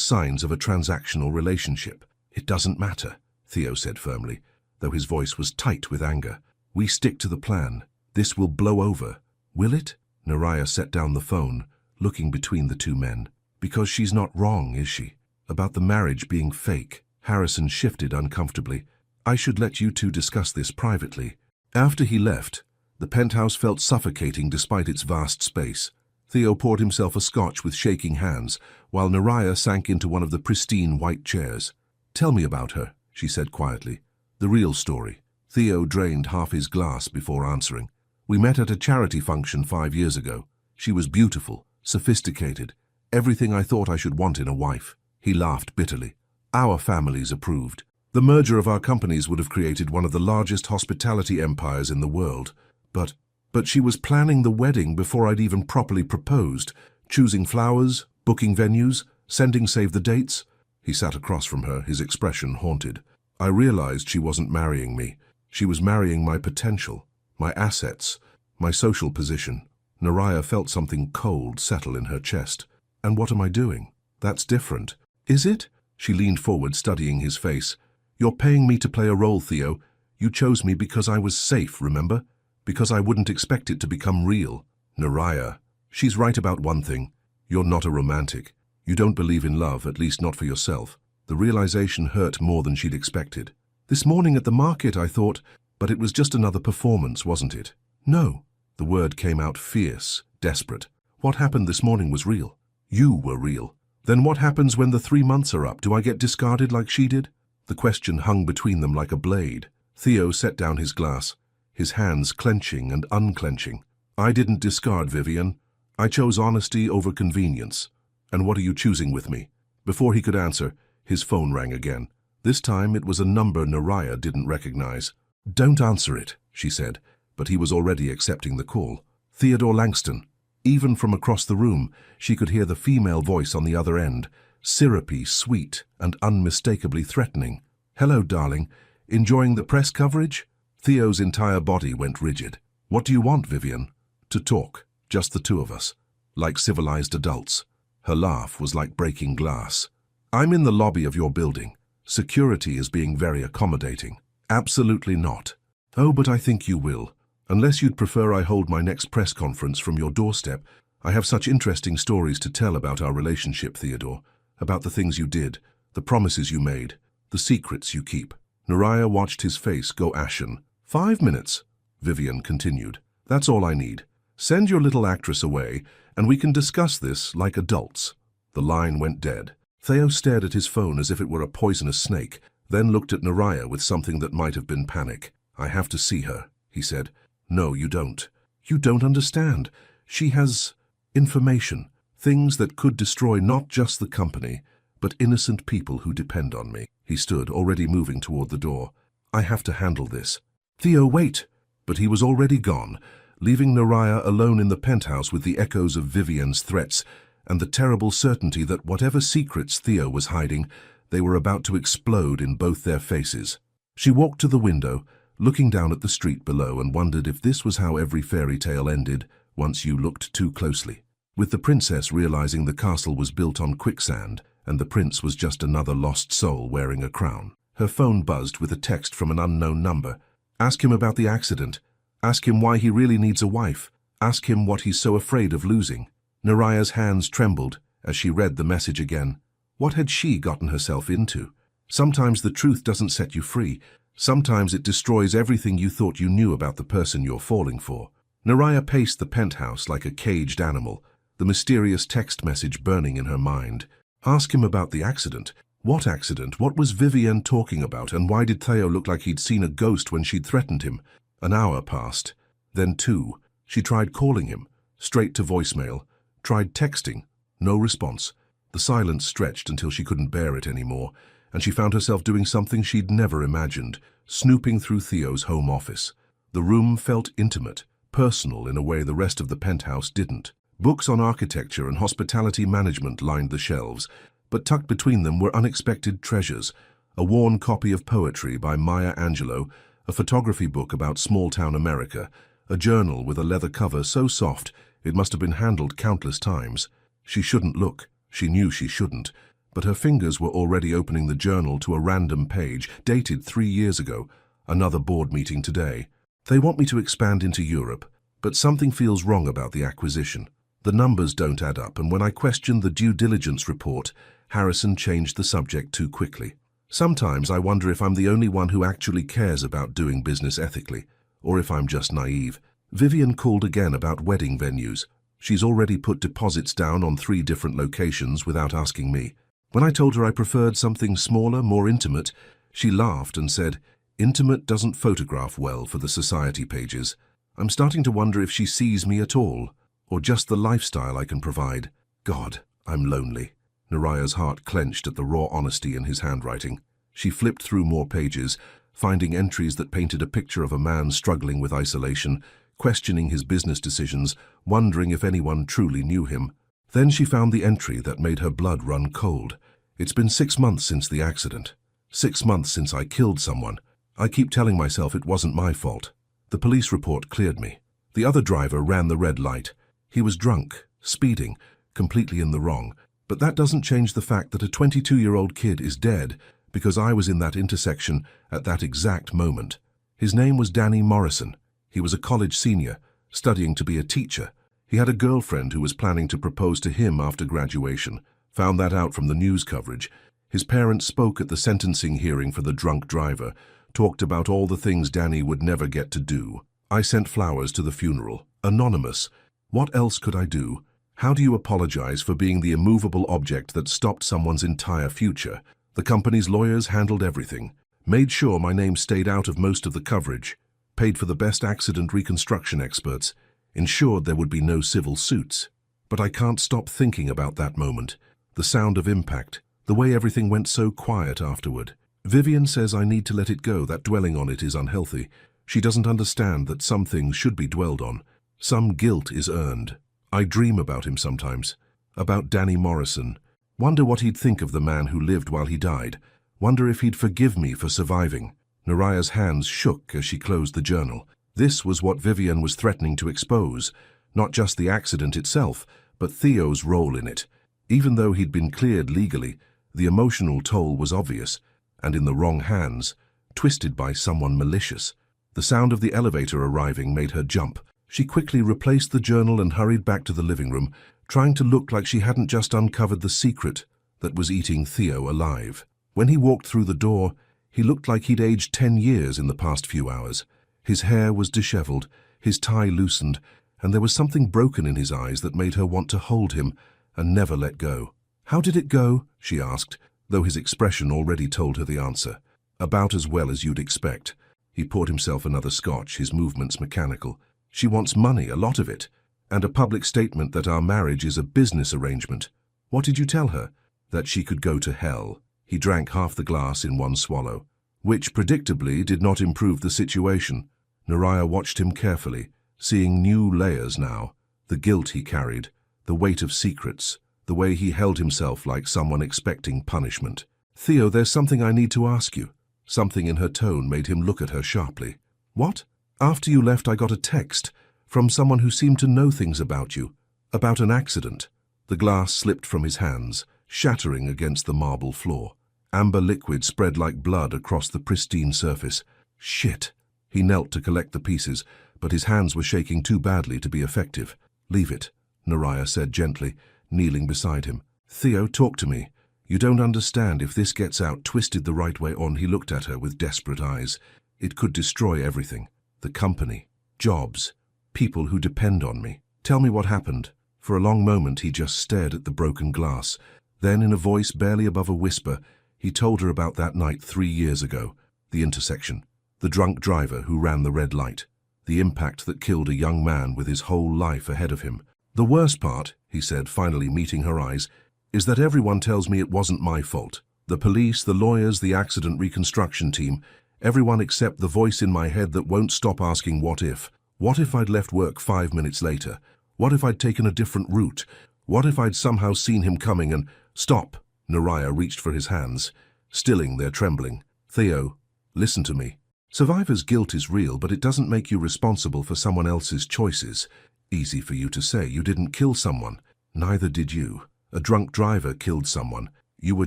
A: signs of a transactional relationship. "It doesn't matter," Theo said firmly, though his voice was tight with anger. "We stick to the plan. This will blow over." "Will it?" Naraya set down the phone, looking between the two men. "Because she's not wrong, is she? About the marriage being fake." Harrison shifted uncomfortably. "I should let you two discuss this privately." After he left, the penthouse felt suffocating despite its vast space. Theo poured himself a scotch with shaking hands, while Naraya sank into one of the pristine white chairs. "Tell me about her," she said quietly. "The real story." Theo drained half his glass before answering. "We met at a charity function 5 years ago. She was beautiful, sophisticated, everything I thought I should want in a wife." He laughed bitterly. "Our families approved. The merger of our companies would have created one of the largest hospitality empires in the world. But she was planning the wedding before I'd even properly proposed, choosing flowers, booking venues, sending save the dates." He sat across from her, his expression haunted. "I realized she wasn't marrying me. She was marrying my potential, my assets, my social position." Naraya felt something cold settle in her chest. "And what am I doing? That's different." "Is it?" She leaned forward, studying his face. "You're paying me to play a role, Theo. You chose me because I was safe, remember? Because I wouldn't expect it to become real." "Naraya, she's right about one thing. You're not a romantic. You don't believe in love, at least not for yourself." The realization hurt more than she'd expected. "This morning at the market, I thought, but it was just another performance, wasn't it?" "No." The word came out fierce, desperate. "What happened this morning was real. You were real. Then what happens when the 3 months are up? Do I get discarded like she did?" The question hung between them like a blade. Theo set down his glass, his hands clenching and unclenching. I didn't discard Vivian. I chose honesty over convenience. And what are you choosing with me? Before he could answer, his phone rang again. This time it was a number Naraya didn't recognize. Don't answer it, she said, but he was already accepting the call. Theodore Langston. Even from across the room, she could hear the female voice on the other end, syrupy, sweet, and unmistakably threatening. Hello, darling. Enjoying the press coverage? Theo's entire body went rigid. What do you want, Vivian? To talk, just the two of us, like civilized adults. Her laugh was like breaking glass. I'm in the lobby of your building. Security is being very accommodating. Absolutely not. Oh, but I think you will. Unless you'd prefer I hold my next press conference from your doorstep, I have such interesting stories to tell about our relationship, Theodore, about the things you did, the promises you made, the secrets you keep. Naraya watched his face go ashen. 5 minutes, Vivian continued. That's all I need. Send your little actress away, and we can discuss this like adults. The line went dead. Theo stared at his phone as if it were a poisonous snake, then looked at Naraya with something that might have been panic. I have to see her, he said. No, you don't. You don't understand. She has information, things that could destroy not just the company, but innocent people who depend on me. He stood, already moving toward the door. I have to handle this. Theo, wait! But he was already gone, leaving Naraya alone in the penthouse with the echoes of Vivian's threats and the terrible certainty that whatever secrets Theo was hiding, they were about to explode in both their faces. She walked to the window, looking down at the street below, and wondered if this was how every fairy tale ended once you looked too closely. With the princess realizing the castle was built on quicksand and the prince was just another lost soul wearing a crown. Her phone buzzed with a text from an unknown number. Ask him about the accident. Ask him why he really needs a wife. Ask him what he's so afraid of losing. Naraya's hands trembled as she read the message again. What had she gotten herself into? Sometimes the truth doesn't set you free. Sometimes it destroys everything you thought you knew about the person you're falling for. Naraya paced the penthouse like a caged animal, the mysterious text message burning in her mind. Ask him about the accident. What accident? What was Vivian talking about, and why did Theo look like he'd seen a ghost when she'd threatened him? An hour passed, then 2. She tried calling him, straight to voicemail, tried texting, no response. The silence stretched until she couldn't bear it anymore, and she found herself doing something she'd never imagined, snooping through Theo's home office. The room felt intimate, personal in a way the rest of the penthouse didn't. Books on architecture and hospitality management lined the shelves, but tucked between them were unexpected treasures: a worn copy of poetry by Maya Angelou, a photography book about small-town America, a journal with a leather cover so soft it must have been handled countless times. She shouldn't look. She knew she shouldn't. But her fingers were already opening the journal to a random page, dated 3 years ago. Another board meeting today. They want me to expand into Europe, but something feels wrong about the acquisition. The numbers don't add up, and when I questioned the due diligence report, Harrison changed the subject too quickly. Sometimes I wonder if I'm the only one who actually cares about doing business ethically, or if I'm just naive. Vivian called again about wedding venues. She's already put deposits down on 3 different locations without asking me. When I told her I preferred something smaller, more intimate, she laughed and said, "Intimate doesn't photograph well for the society pages." I'm starting to wonder if she sees me at all, or just the lifestyle I can provide. God, I'm lonely. Naraya's heart clenched at the raw honesty in his handwriting. She flipped through more pages, finding entries that painted a picture of a man struggling with isolation, questioning his business decisions, wondering if anyone truly knew him. Then she found the entry that made her blood run cold. It's been 6 months since the accident. 6 months since I killed someone. I keep telling myself it wasn't my fault. The police report cleared me. The other driver ran the red light. He was drunk, speeding, completely in the wrong. But that doesn't change the fact that a 22-year-old kid is dead because I was in that intersection at that exact moment. His name was Danny Morrison. He was a college senior, studying to be a teacher. He had a girlfriend who was planning to propose to him after graduation. Found that out from the news coverage. His parents spoke at the sentencing hearing for the drunk driver, talked about all the things Danny would never get to do. I sent flowers to the funeral. Anonymous. What else could I do? How do you apologize for being the immovable object that stopped someone's entire future? The company's lawyers handled everything, made sure my name stayed out of most of the coverage, paid for the best accident reconstruction experts, ensured there would be no civil suits. But I can't stop thinking about that moment, the sound of impact, the way everything went so quiet afterward. Vivian says I need to let it go, that dwelling on it is unhealthy. She doesn't understand that some things should be dwelled on. Some guilt is earned. I dream about him sometimes, about Danny Morrison. Wonder what he'd think of the man who lived while he died. Wonder if he'd forgive me for surviving. Naraya's hands shook as she closed the journal. This was what Vivian was threatening to expose, not just the accident itself, but Theo's role in it. Even though he'd been cleared legally, the emotional toll was obvious, and in the wrong hands, twisted by someone malicious. The sound of the elevator arriving made her jump. She quickly replaced the journal and hurried back to the living room, trying to look like she hadn't just uncovered the secret that was eating Theo alive. When he walked through the door, he looked like he'd aged 10 years in the past few hours. His hair was disheveled, his tie loosened, and there was something broken in his eyes that made her want to hold him and never let go. "How did it go?" she asked, though his expression already told her the answer. "About as well as you'd expect." He poured himself another scotch, his movements mechanical. "She wants money, a lot of it, and a public statement that our marriage is a business arrangement." "What did you tell her?" "That she could go to hell." He drank half the glass in one swallow, which predictably did not improve the situation. Naraya watched him carefully, seeing new layers now, the guilt he carried, the weight of secrets, the way he held himself like someone expecting punishment. "Theo, there's something I need to ask you." Something in her tone made him look at her sharply. "What?" "After you left, I got a text from someone who seemed to know things about you, about an accident." The glass slipped from his hands, shattering against the marble floor. Amber liquid spread like blood across the pristine surface. "Shit!" He knelt to collect the pieces, but his hands were shaking too badly to be effective. "Leave it," Naraya said gently, kneeling beside him. "Theo, talk to me. You don't understand. If this gets out twisted the right way on," he looked at her with desperate eyes, "it could destroy everything. The company, jobs, people who depend on me. Tell me what happened." For a long moment he just stared at the broken glass. Then, in a voice barely above a whisper, he told her about that night 3 years ago, the intersection, the drunk driver who ran the red light, the impact that killed a young man with his whole life ahead of him. "The worst part," he said, finally meeting her eyes, "is that everyone tells me it wasn't my fault. The police, the lawyers, the accident reconstruction team, everyone except the voice in my head that won't stop asking what if. What if I'd left work 5 minutes later? What if I'd taken a different route? What if I'd somehow seen him coming and—" "Stop!" Naraya reached for his hands, stilling their trembling. "Theo, listen to me. Survivor's guilt is real, but it doesn't make you responsible for someone else's choices. Easy for you to say. You didn't kill someone. Neither did you. A drunk driver killed someone. You were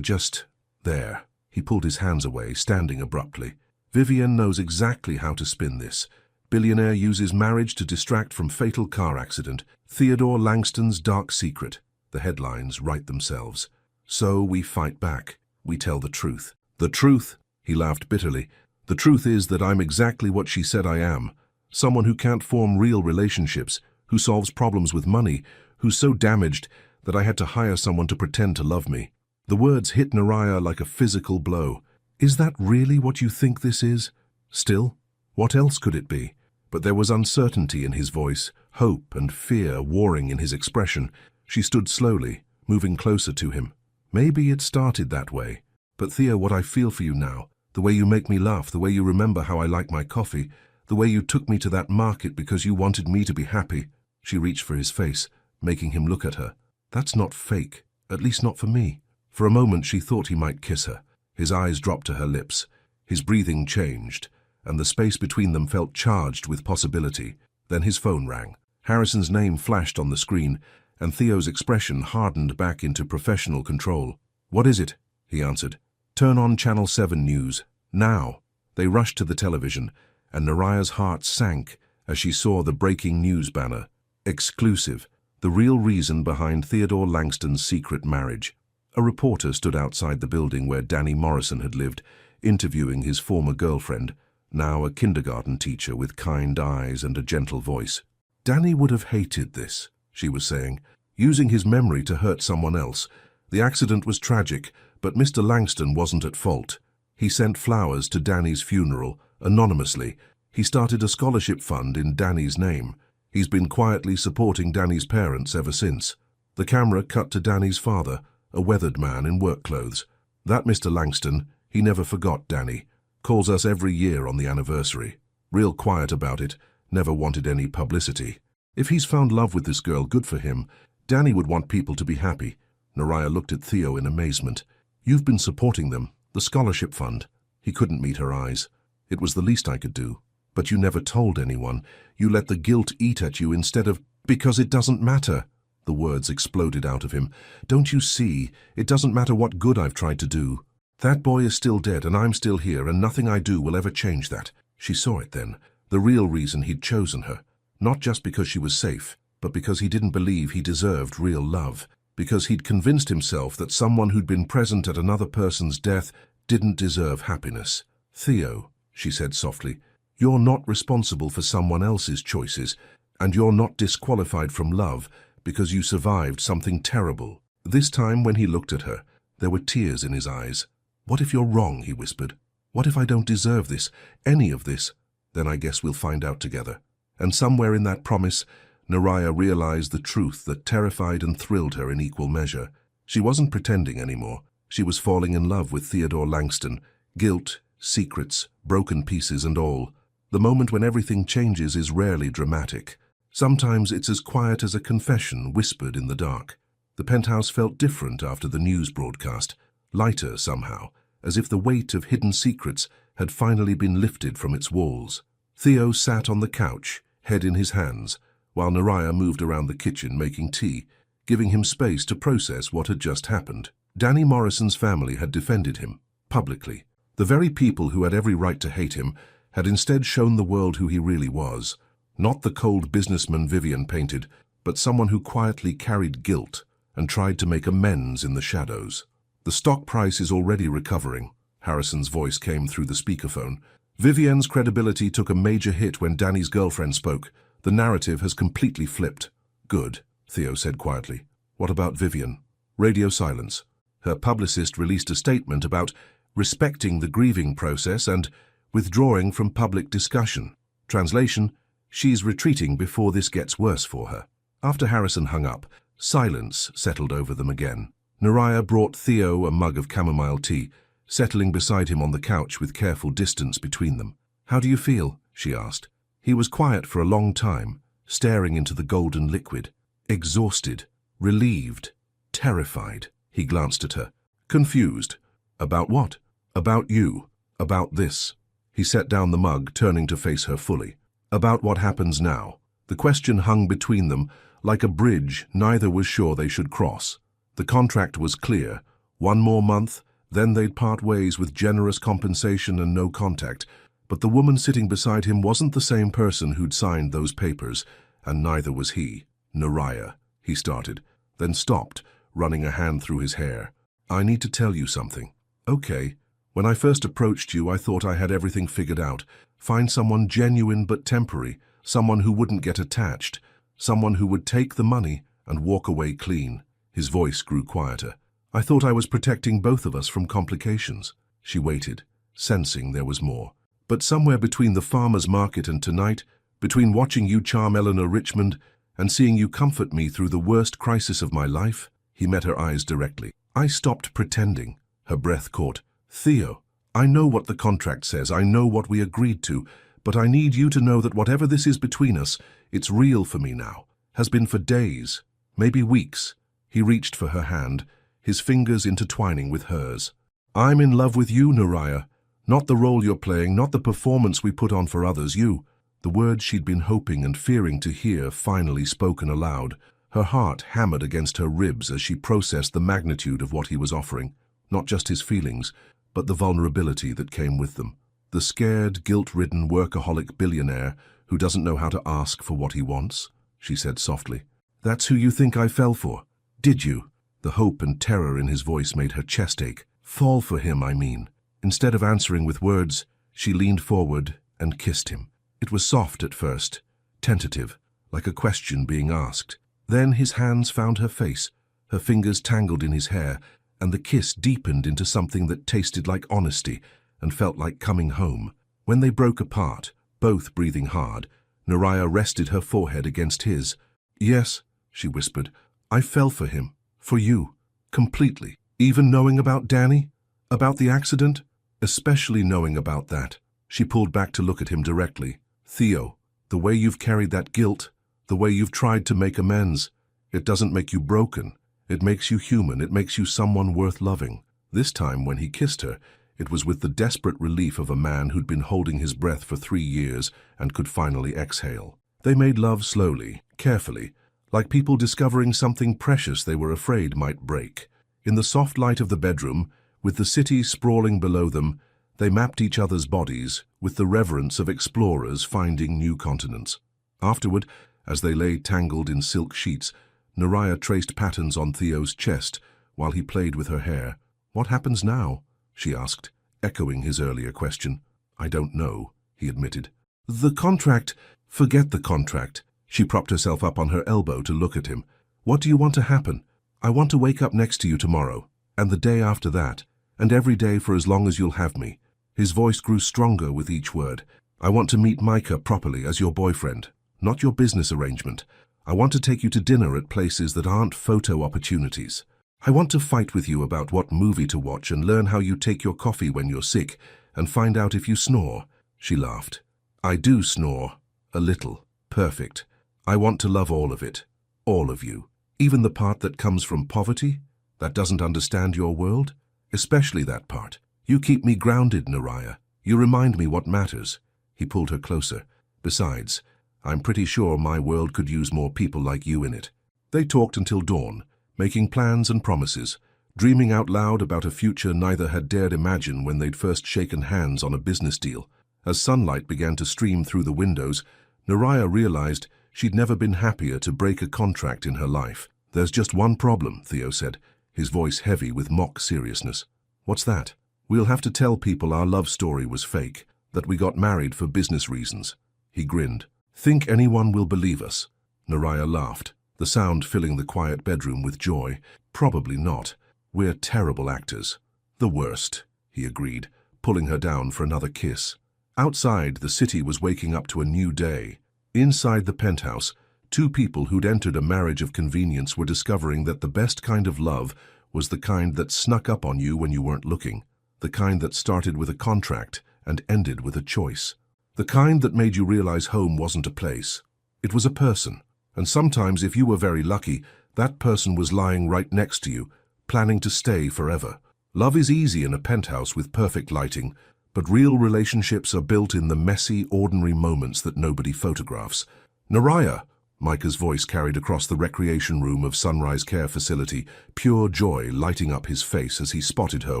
A: just there." He pulled his hands away, standing abruptly. "Vivian knows exactly how to spin this. Billionaire uses marriage to distract from fatal car accident. Theodore Langston's dark secret." The headlines write themselves. "So we fight back. We tell the truth." "The truth?" He laughed bitterly. "The truth is that I'm exactly what she said I am. Someone who can't form real relationships, who solves problems with money, who's so damaged that I had to hire someone to pretend to love me." The words hit Naraya like a physical blow. "Is that really what you think this is? Still, what else could it be?" But there was uncertainty in his voice, hope and fear warring in his expression. She stood slowly, moving closer to him. "Maybe it started that way. But Theo, what I feel for you now, the way you make me laugh, the way you remember how I like my coffee, the way you took me to that market because you wanted me to be happy." She reached for his face, making him look at her. "That's not fake, at least not for me." For a moment she thought he might kiss her. His eyes dropped to her lips. His breathing changed, and the space between them felt charged with possibility. Then his phone rang. Harrison's name flashed on the screen, and Theo's expression hardened back into professional control. "What is it?" he answered. "Turn on Channel 7 News. Now." They rushed to the television, and Naraya's heart sank as she saw the breaking news banner. Exclusive. The real reason behind Theodore Langston's secret marriage. A reporter stood outside the building where Danny Morrison had lived, interviewing his former girlfriend, now a kindergarten teacher with kind eyes and a gentle voice. "Danny would have hated this," she was saying, "using his memory to hurt someone else. The accident was tragic, But Mr. Langston wasn't at fault. He sent flowers to Danny's funeral, anonymously. He started a scholarship fund in Danny's name. He's been quietly supporting Danny's parents ever since. The camera cut to Danny's father, a weathered man in work clothes. That Mr. Langston, he never forgot Danny. Calls us every year on the anniversary. Real quiet about it, never wanted any publicity. If he's found love with this girl, good for him. Danny would want people to be happy. Naraya looked at Theo in amazement. You've been supporting them, the scholarship fund. He couldn't meet her eyes. It was the least I could do. But you never told anyone. You let the guilt eat at you instead of, because it doesn't matter. The words exploded out of him. Don't you see? It doesn't matter what good I've tried to do. That boy is still dead and I'm still here, and nothing I do will ever change that. She saw it then. The real reason he'd chosen her. Not just because she was safe, but because he didn't believe he deserved real love. Because he'd convinced himself that someone who'd been present at another person's death didn't deserve happiness. Theo, she said softly, you're not responsible for someone else's choices, and you're not disqualified from love because you survived something terrible. This time when he looked at her, there were tears in his eyes. What if you're wrong, he whispered. What if I don't deserve this, any of this? Then I guess we'll find out together. And somewhere in that promise, Naraya realized the truth that terrified and thrilled her in equal measure. She wasn't pretending anymore. She was falling in love with Theodore Langston. Guilt, secrets, broken pieces and all. The moment when everything changes is rarely dramatic. Sometimes it's as quiet as a confession whispered in the dark. The penthouse felt different after the news broadcast, lighter somehow, as if the weight of hidden secrets had finally been lifted from its walls. Theo sat on the couch, head in his hands, while Naraya moved around the kitchen making tea, giving him space to process what had just happened. Danny Morrison's family had defended him, publicly. The very people who had every right to hate him had instead shown the world who he really was. Not the cold businessman Vivian painted, but someone who quietly carried guilt and tried to make amends in the shadows. The stock price is already recovering, Harrison's voice came through the speakerphone. Vivian's credibility took a major hit when Danny's girlfriend spoke. The narrative has completely flipped. Good, Theo said quietly. What about Vivian? Radio silence. Her publicist released a statement about respecting the grieving process and withdrawing from public discussion. Translation, she's retreating before this gets worse for her. After Harrison hung up, silence settled over them again. Naraya brought Theo a mug of chamomile tea, settling beside him on the couch with careful distance between them. How do you feel? She asked. He was quiet for a long time, staring into the golden liquid. Exhausted, relieved, terrified. He glanced at her. Confused. About what? About you. About this. He set down the mug, turning to face her fully. About what happens now. The question hung between them, like a bridge neither was sure they should cross. The contract was clear. 1 more month, then they'd part ways with generous compensation and no contact. But the woman sitting beside him wasn't the same person who'd signed those papers, and neither was he. Naraya, he started, then stopped, running a hand through his hair. I need to tell you something. Okay. When I first approached you, I thought I had everything figured out. Find someone genuine but temporary, someone who wouldn't get attached, someone who would take the money and walk away clean. His voice grew quieter. I thought I was protecting both of us from complications. She waited, sensing there was more. But somewhere between the farmer's market and tonight, between watching you charm Eleanor Richmond and seeing you comfort me through the worst crisis of my life, he met her eyes directly. I stopped pretending. Her breath caught. Theo, I know what the contract says, I know what we agreed to, but I need you to know that whatever this is between us, it's real for me now. Has been for days, maybe weeks. He reached for her hand, his fingers intertwining with hers. I'm in love with you, Naraya. Not the role you're playing, not the performance we put on for others, you. The words she'd been hoping and fearing to hear finally spoken aloud. Her heart hammered against her ribs as she processed the magnitude of what he was offering. Not just his feelings, but the vulnerability that came with them. The scared, guilt-ridden workaholic billionaire who doesn't know how to ask for what he wants, she said softly. That's who you think I fell for? Did you? The hope and terror in his voice made her chest ache. Fall for him, I mean. Instead of answering with words, she leaned forward and kissed him. It was soft at first, tentative, like a question being asked. Then his hands found her face, her fingers tangled in his hair, and the kiss deepened into something that tasted like honesty and felt like coming home. When they broke apart, both breathing hard, Naraya rested her forehead against his. "Yes," she whispered, "I fell for him. For you. Completely. Even knowing about Danny? About the accident? Especially knowing about that." She pulled back to look at him directly. "Theo, the way you've carried that guilt, the way you've tried to make amends, it doesn't make you broken. It makes you human. It makes you someone worth loving." This time, when he kissed her, it was with the desperate relief of a man who'd been holding his breath for 3 years and could finally exhale. They made love slowly, carefully, like people discovering something precious they were afraid might break. In the soft light of the bedroom, with the city sprawling below them, they mapped each other's bodies with the reverence of explorers finding new continents. Afterward, as they lay tangled in silk sheets, Naraya traced patterns on Theo's chest while he played with her hair. "What happens now?" she asked, echoing his earlier question. "I don't know," he admitted. "The contract—" "Forget the contract." She propped herself up on her elbow to look at him. "What do you want to happen? I want to wake up next to you tomorrow, and the day after that, and every day for as long as you'll have me." His voice grew stronger with each word. "I want to meet Micah properly as your boyfriend, not your business arrangement. I want to take you to dinner at places that aren't photo opportunities. I want to fight with you about what movie to watch and learn how you take your coffee when you're sick and find out if you snore." She laughed. "I do snore. A little. Perfect. I want to love all of it. All of you. Even the part that comes from poverty, that doesn't understand your world. Especially that part. You keep me grounded, Naraya. You remind me what matters." He pulled her closer. "Besides, I'm pretty sure my world could use more people like you in it." They talked until dawn, making plans and promises, dreaming out loud about a future neither had dared imagine when they'd first shaken hands on a business deal. As sunlight began to stream through the windows, Naraya realized she'd never been happier to break a contract in her life. "There's just one problem," Theo said, his voice heavy with mock seriousness. "What's that?" "We'll have to tell people our love story was fake, that we got married for business reasons." He grinned. "Think anyone will believe us?" Naraya laughed, the sound filling the quiet bedroom with joy. "Probably not. We're terrible actors." "The worst," he agreed, pulling her down for another kiss. Outside, the city was waking up to a new day. Inside the penthouse, two people who'd entered a marriage of convenience were discovering that the best kind of love was the kind that snuck up on you when you weren't looking, the kind that started with a contract and ended with a choice. The kind that made you realize home wasn't a place. It was a person, and sometimes, if you were very lucky, that person was lying right next to you, planning to stay forever. Love is easy in a penthouse with perfect lighting, but real relationships are built in the messy, ordinary moments that nobody photographs. "Naraya!" Micah's voice carried across the recreation room of Sunrise Care Facility, pure joy lighting up his face as he spotted her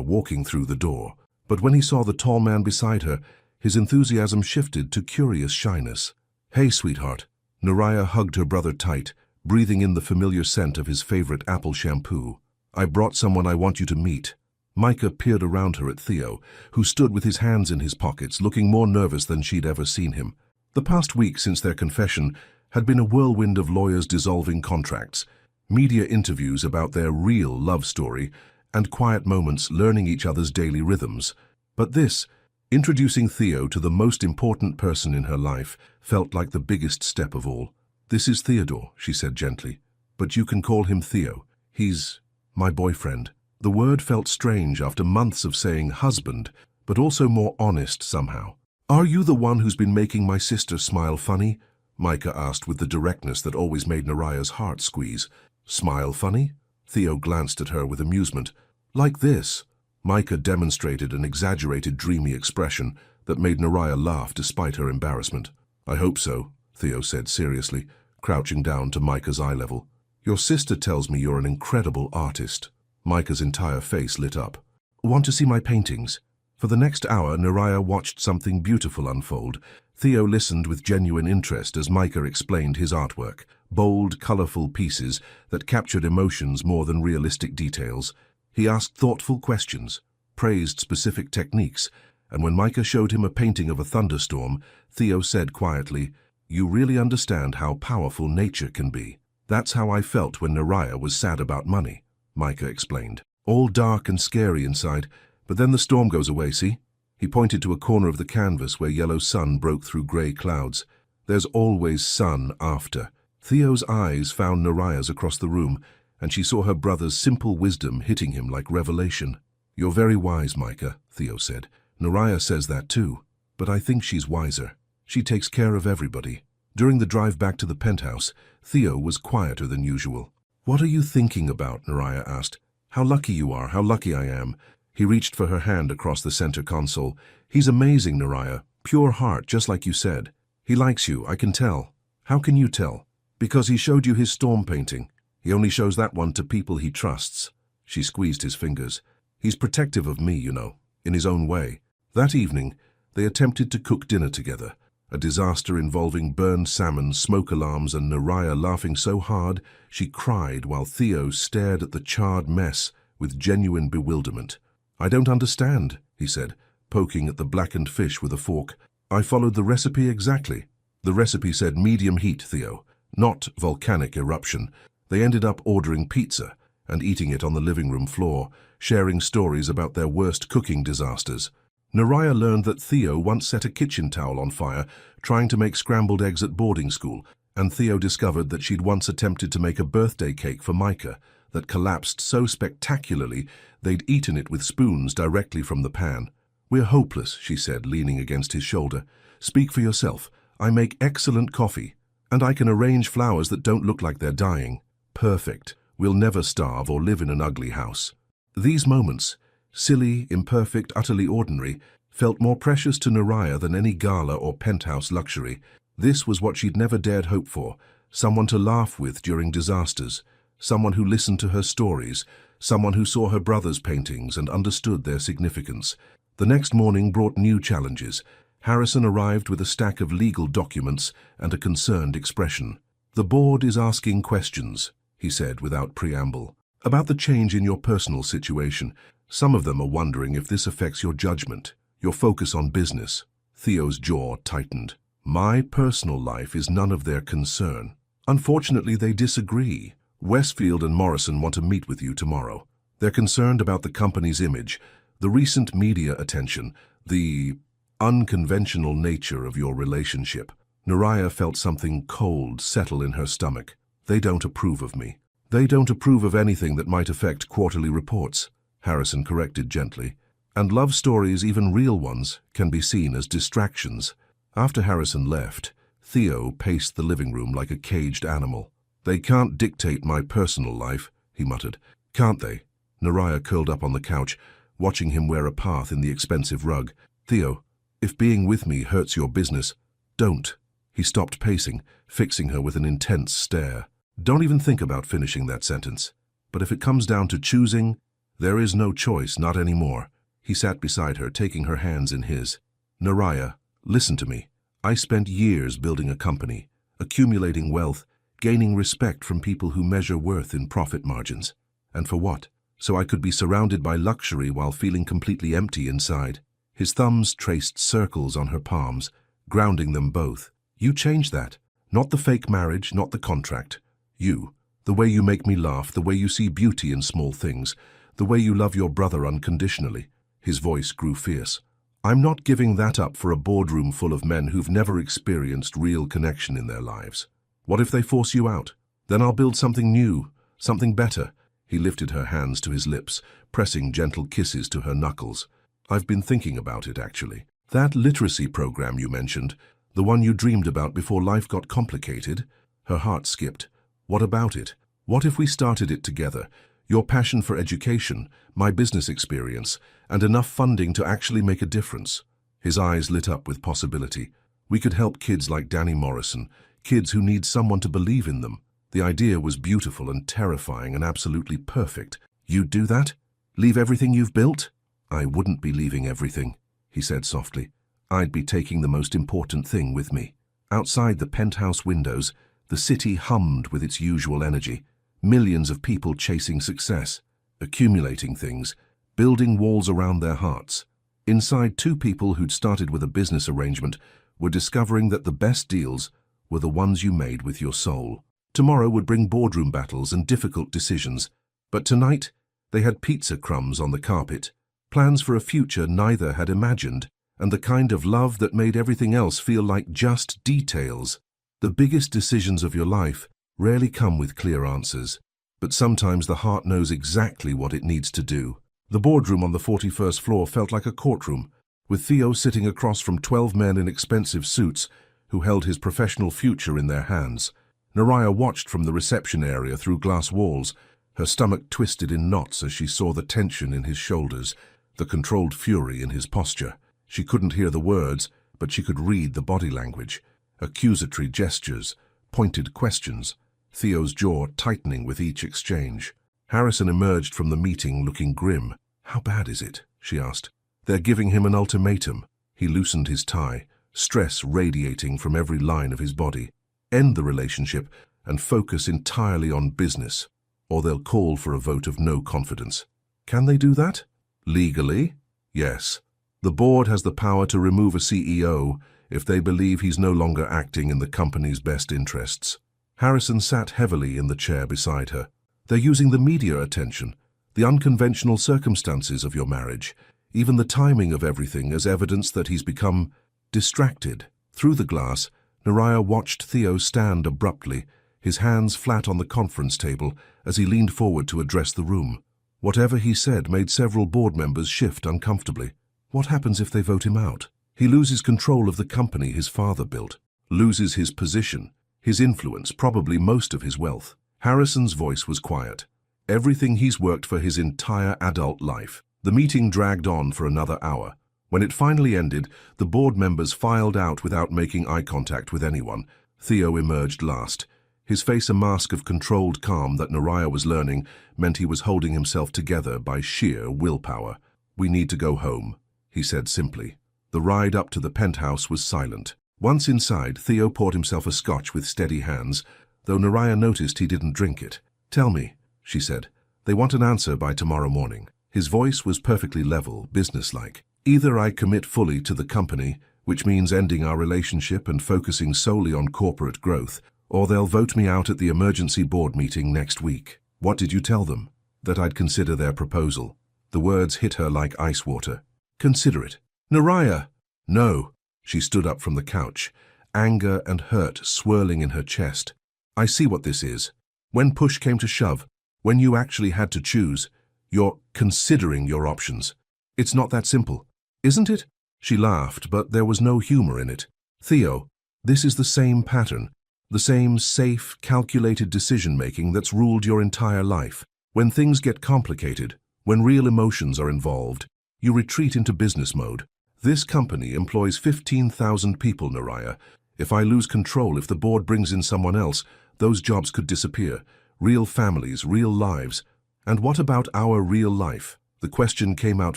A: walking through the door. But when he saw the tall man beside her, his enthusiasm shifted to curious shyness. "Hey, sweetheart." Naraya hugged her brother tight, breathing in the familiar scent of his favorite apple shampoo. "I brought someone I want you to meet." Micah peered around her at Theo, who stood with his hands in his pockets, looking more nervous than she'd ever seen him. The past week since their confession had been a whirlwind of lawyers dissolving contracts, media interviews about their real love story, and quiet moments learning each other's daily rhythms. But this, introducing Theo to the most important person in her life, felt like the biggest step of all. "This is Theodore," she said gently, "but you can call him Theo. He's my boyfriend." The word felt strange after months of saying husband, but also more honest somehow. "Are you the one who's been making my sister smile funny?" Micah asked with the directness that always made Naraya's heart squeeze. "Smile funny?" Theo glanced at her with amusement. "Like this." Micah demonstrated an exaggerated, dreamy expression that made Naraya laugh despite her embarrassment. "I hope so," Theo said seriously, crouching down to Micah's eye level. "Your sister tells me you're an incredible artist." Micah's entire face lit up. "Want to see my paintings?" For the next hour, Naraya watched something beautiful unfold. Theo listened with genuine interest as Micah explained his artwork, bold, colorful pieces that captured emotions more than realistic details. He asked thoughtful questions, praised specific techniques, and when Micah showed him a painting of a thunderstorm, Theo said quietly, "You really understand how powerful nature can be." "That's how I felt when Naraya was sad about money," Micah explained. All dark and scary inside, but then the storm goes away, see? He pointed to a corner of the canvas where yellow sun broke through grey clouds. There's always sun after. Theo's eyes found Naraya's across the room, and she saw her brother's simple wisdom hitting him like revelation. You're very wise, Micah, Theo said. Naraya says that too, but I think she's wiser. She takes care of everybody. During the drive back to the penthouse, Theo was quieter than usual. What are you thinking about? Naraya asked. How lucky you are, how lucky I am. He reached for her hand across the center console. He's amazing, Naraya. Pure heart, just like you said. He likes you, I can tell. How can you tell? Because he showed you his storm painting. He only shows that one to people he trusts. She squeezed his fingers. He's protective of me, you know, in his own way. That evening, they attempted to cook dinner together. A disaster involving burned salmon, smoke alarms, and Naraya laughing so hard she cried while Theo stared at the charred mess with genuine bewilderment. I don't understand, he said, poking at the blackened fish with a fork. I followed the recipe exactly. The recipe said medium heat, Theo, not volcanic eruption. They ended up ordering pizza and eating it on the living room floor, sharing stories about their worst cooking disasters. Naraya learned that Theo once set a kitchen towel on fire trying to make scrambled eggs at boarding school, and Theo discovered that she'd once attempted to make a birthday cake for Micah that collapsed so spectacularly they'd eaten it with spoons directly from the pan. We're hopeless, she said, leaning against his shoulder. Speak for yourself. I make excellent coffee, and I can arrange flowers that don't look like they're dying. Perfect. We'll never starve or live in an ugly house. These moments, silly, imperfect, utterly ordinary, felt more precious to Naraya than any gala or penthouse luxury. This was what she'd never dared hope for, someone to laugh with during disasters, someone who listened to her stories, someone who saw her brother's paintings and understood their significance. The next morning brought new challenges. Harrison arrived with a stack of legal documents and a concerned expression. The board is asking questions, he said without preamble, about the change in your personal situation. Some of them are wondering if this affects your judgment, your focus on business. Theo's jaw tightened. My personal life is none of their concern. Unfortunately, they disagree. Westfield and Morrison want to meet with you tomorrow. They're concerned about the company's image, the recent media attention, the unconventional nature of your relationship. Naraya felt something cold settle in her stomach. They don't approve of me. They don't approve of anything that might affect quarterly reports, Harrison corrected gently. And love stories, even real ones, can be seen as distractions. After Harrison left, Theo paced the living room like a caged animal. They can't dictate my personal life, he muttered. Can't they? Naraya curled up on the couch, watching him wear a path in the expensive rug. Theo, if being with me hurts your business, don't. He stopped pacing, fixing her with an intense stare. Don't even think about finishing that sentence. But if it comes down to choosing, there is no choice, not anymore. He sat beside her, taking her hands in his. Naraya, listen to me. I spent years building a company, accumulating wealth, gaining respect from people who measure worth in profit margins. And for what? So I could be surrounded by luxury while feeling completely empty inside. His thumbs traced circles on her palms, grounding them both. You changed that. Not the fake marriage, not the contract. You. The way you make me laugh, the way you see beauty in small things, the way you love your brother unconditionally. His voice grew fierce. I'm not giving that up for a boardroom full of men who've never experienced real connection in their lives. What if they force you out? Then I'll build something new, something better. He lifted her hands to his lips, pressing gentle kisses to her knuckles. I've been thinking about it, actually. That literacy program you mentioned, the one you dreamed about before life got complicated? Her heart skipped. What about it? What if we started it together? Your passion for education, my business experience, and enough funding to actually make a difference. His eyes lit up with possibility. We could help kids like Danny Morrison, kids who need someone to believe in them. The idea was beautiful and terrifying and absolutely perfect. You'd do that? Leave everything you've built? I wouldn't be leaving everything, he said softly. I'd be taking the most important thing with me. Outside the penthouse windows, the city hummed with its usual energy. Millions of people chasing success, accumulating things, building walls around their hearts. Inside, two people who'd started with a business arrangement were discovering that the best deals were the ones you made with your soul. Tomorrow would bring boardroom battles and difficult decisions, but tonight They had pizza crumbs on the carpet, plans for a future neither had imagined, and the kind of love that made everything else feel like just details. The biggest decisions of your life rarely come with clear answers, but sometimes the heart knows exactly what it needs to do. The boardroom on the 41st floor felt like a courtroom, with Theo sitting across from 12 men in expensive suits who held his professional future in their hands. Naraya watched from the reception area through glass walls, her stomach twisted in knots as she saw the tension in his shoulders, the controlled fury in his posture. She couldn't hear the words, but she could read the body language. Accusatory gestures, pointed questions, Theo's jaw tightening with each exchange. Harrison emerged from the meeting looking grim. "How bad is it?" she asked. "They're giving him an ultimatum." He loosened his tie, stress radiating from every line of his body. "End the relationship and focus entirely on business, or they'll call for a vote of no confidence." "Can they do that?" "Legally, yes. The board has the power to remove a CEO if they believe he's no longer acting in the company's best interests." Harrison sat heavily in the chair beside her. "They're using the media attention, the unconventional circumstances of your marriage, even the timing of everything as evidence that he's become distracted." Through the glass, Naraya watched Theo stand abruptly, his hands flat on the conference table as he leaned forward to address the room. Whatever he said made several board members shift uncomfortably. What happens if they vote him out? He loses control of the company his father built, loses his position, his influence, probably most of his wealth. Harrison's voice was quiet. Everything he's worked for his entire adult life. The meeting dragged on for another hour. When it finally ended, the board members filed out without making eye contact with anyone. Theo emerged last. His face a mask of controlled calm that Naraya was learning meant he was holding himself together by sheer willpower. "We need to go home," he said simply. The ride up to the penthouse was silent. Once inside, Theo poured himself a scotch with steady hands, though Naraya noticed he didn't drink it. "Tell me," she said. "They want an answer by tomorrow morning." His voice was perfectly level, businesslike. "Either I commit fully to the company, which means ending our relationship and focusing solely on corporate growth, or they'll vote me out at the emergency board meeting next week." "What did you tell them?" "That I'd consider their proposal." The words hit her like ice water. "Consider it." "Naraya!" "No." She stood up from the couch, anger and hurt swirling in her chest. "I see what this is. When push came to shove, when you actually had to choose, you're considering your options. It's not that simple, isn't it?" She laughed, but there was no humor in it. "Theo, this is the same pattern, the same safe, calculated decision-making that's ruled your entire life. When things get complicated, when real emotions are involved, you retreat into business mode. This company employs 15,000 people, Naraya. If I lose control, if the board brings in someone else, those jobs could disappear. Real families, real lives. And what about our real life?" The question came out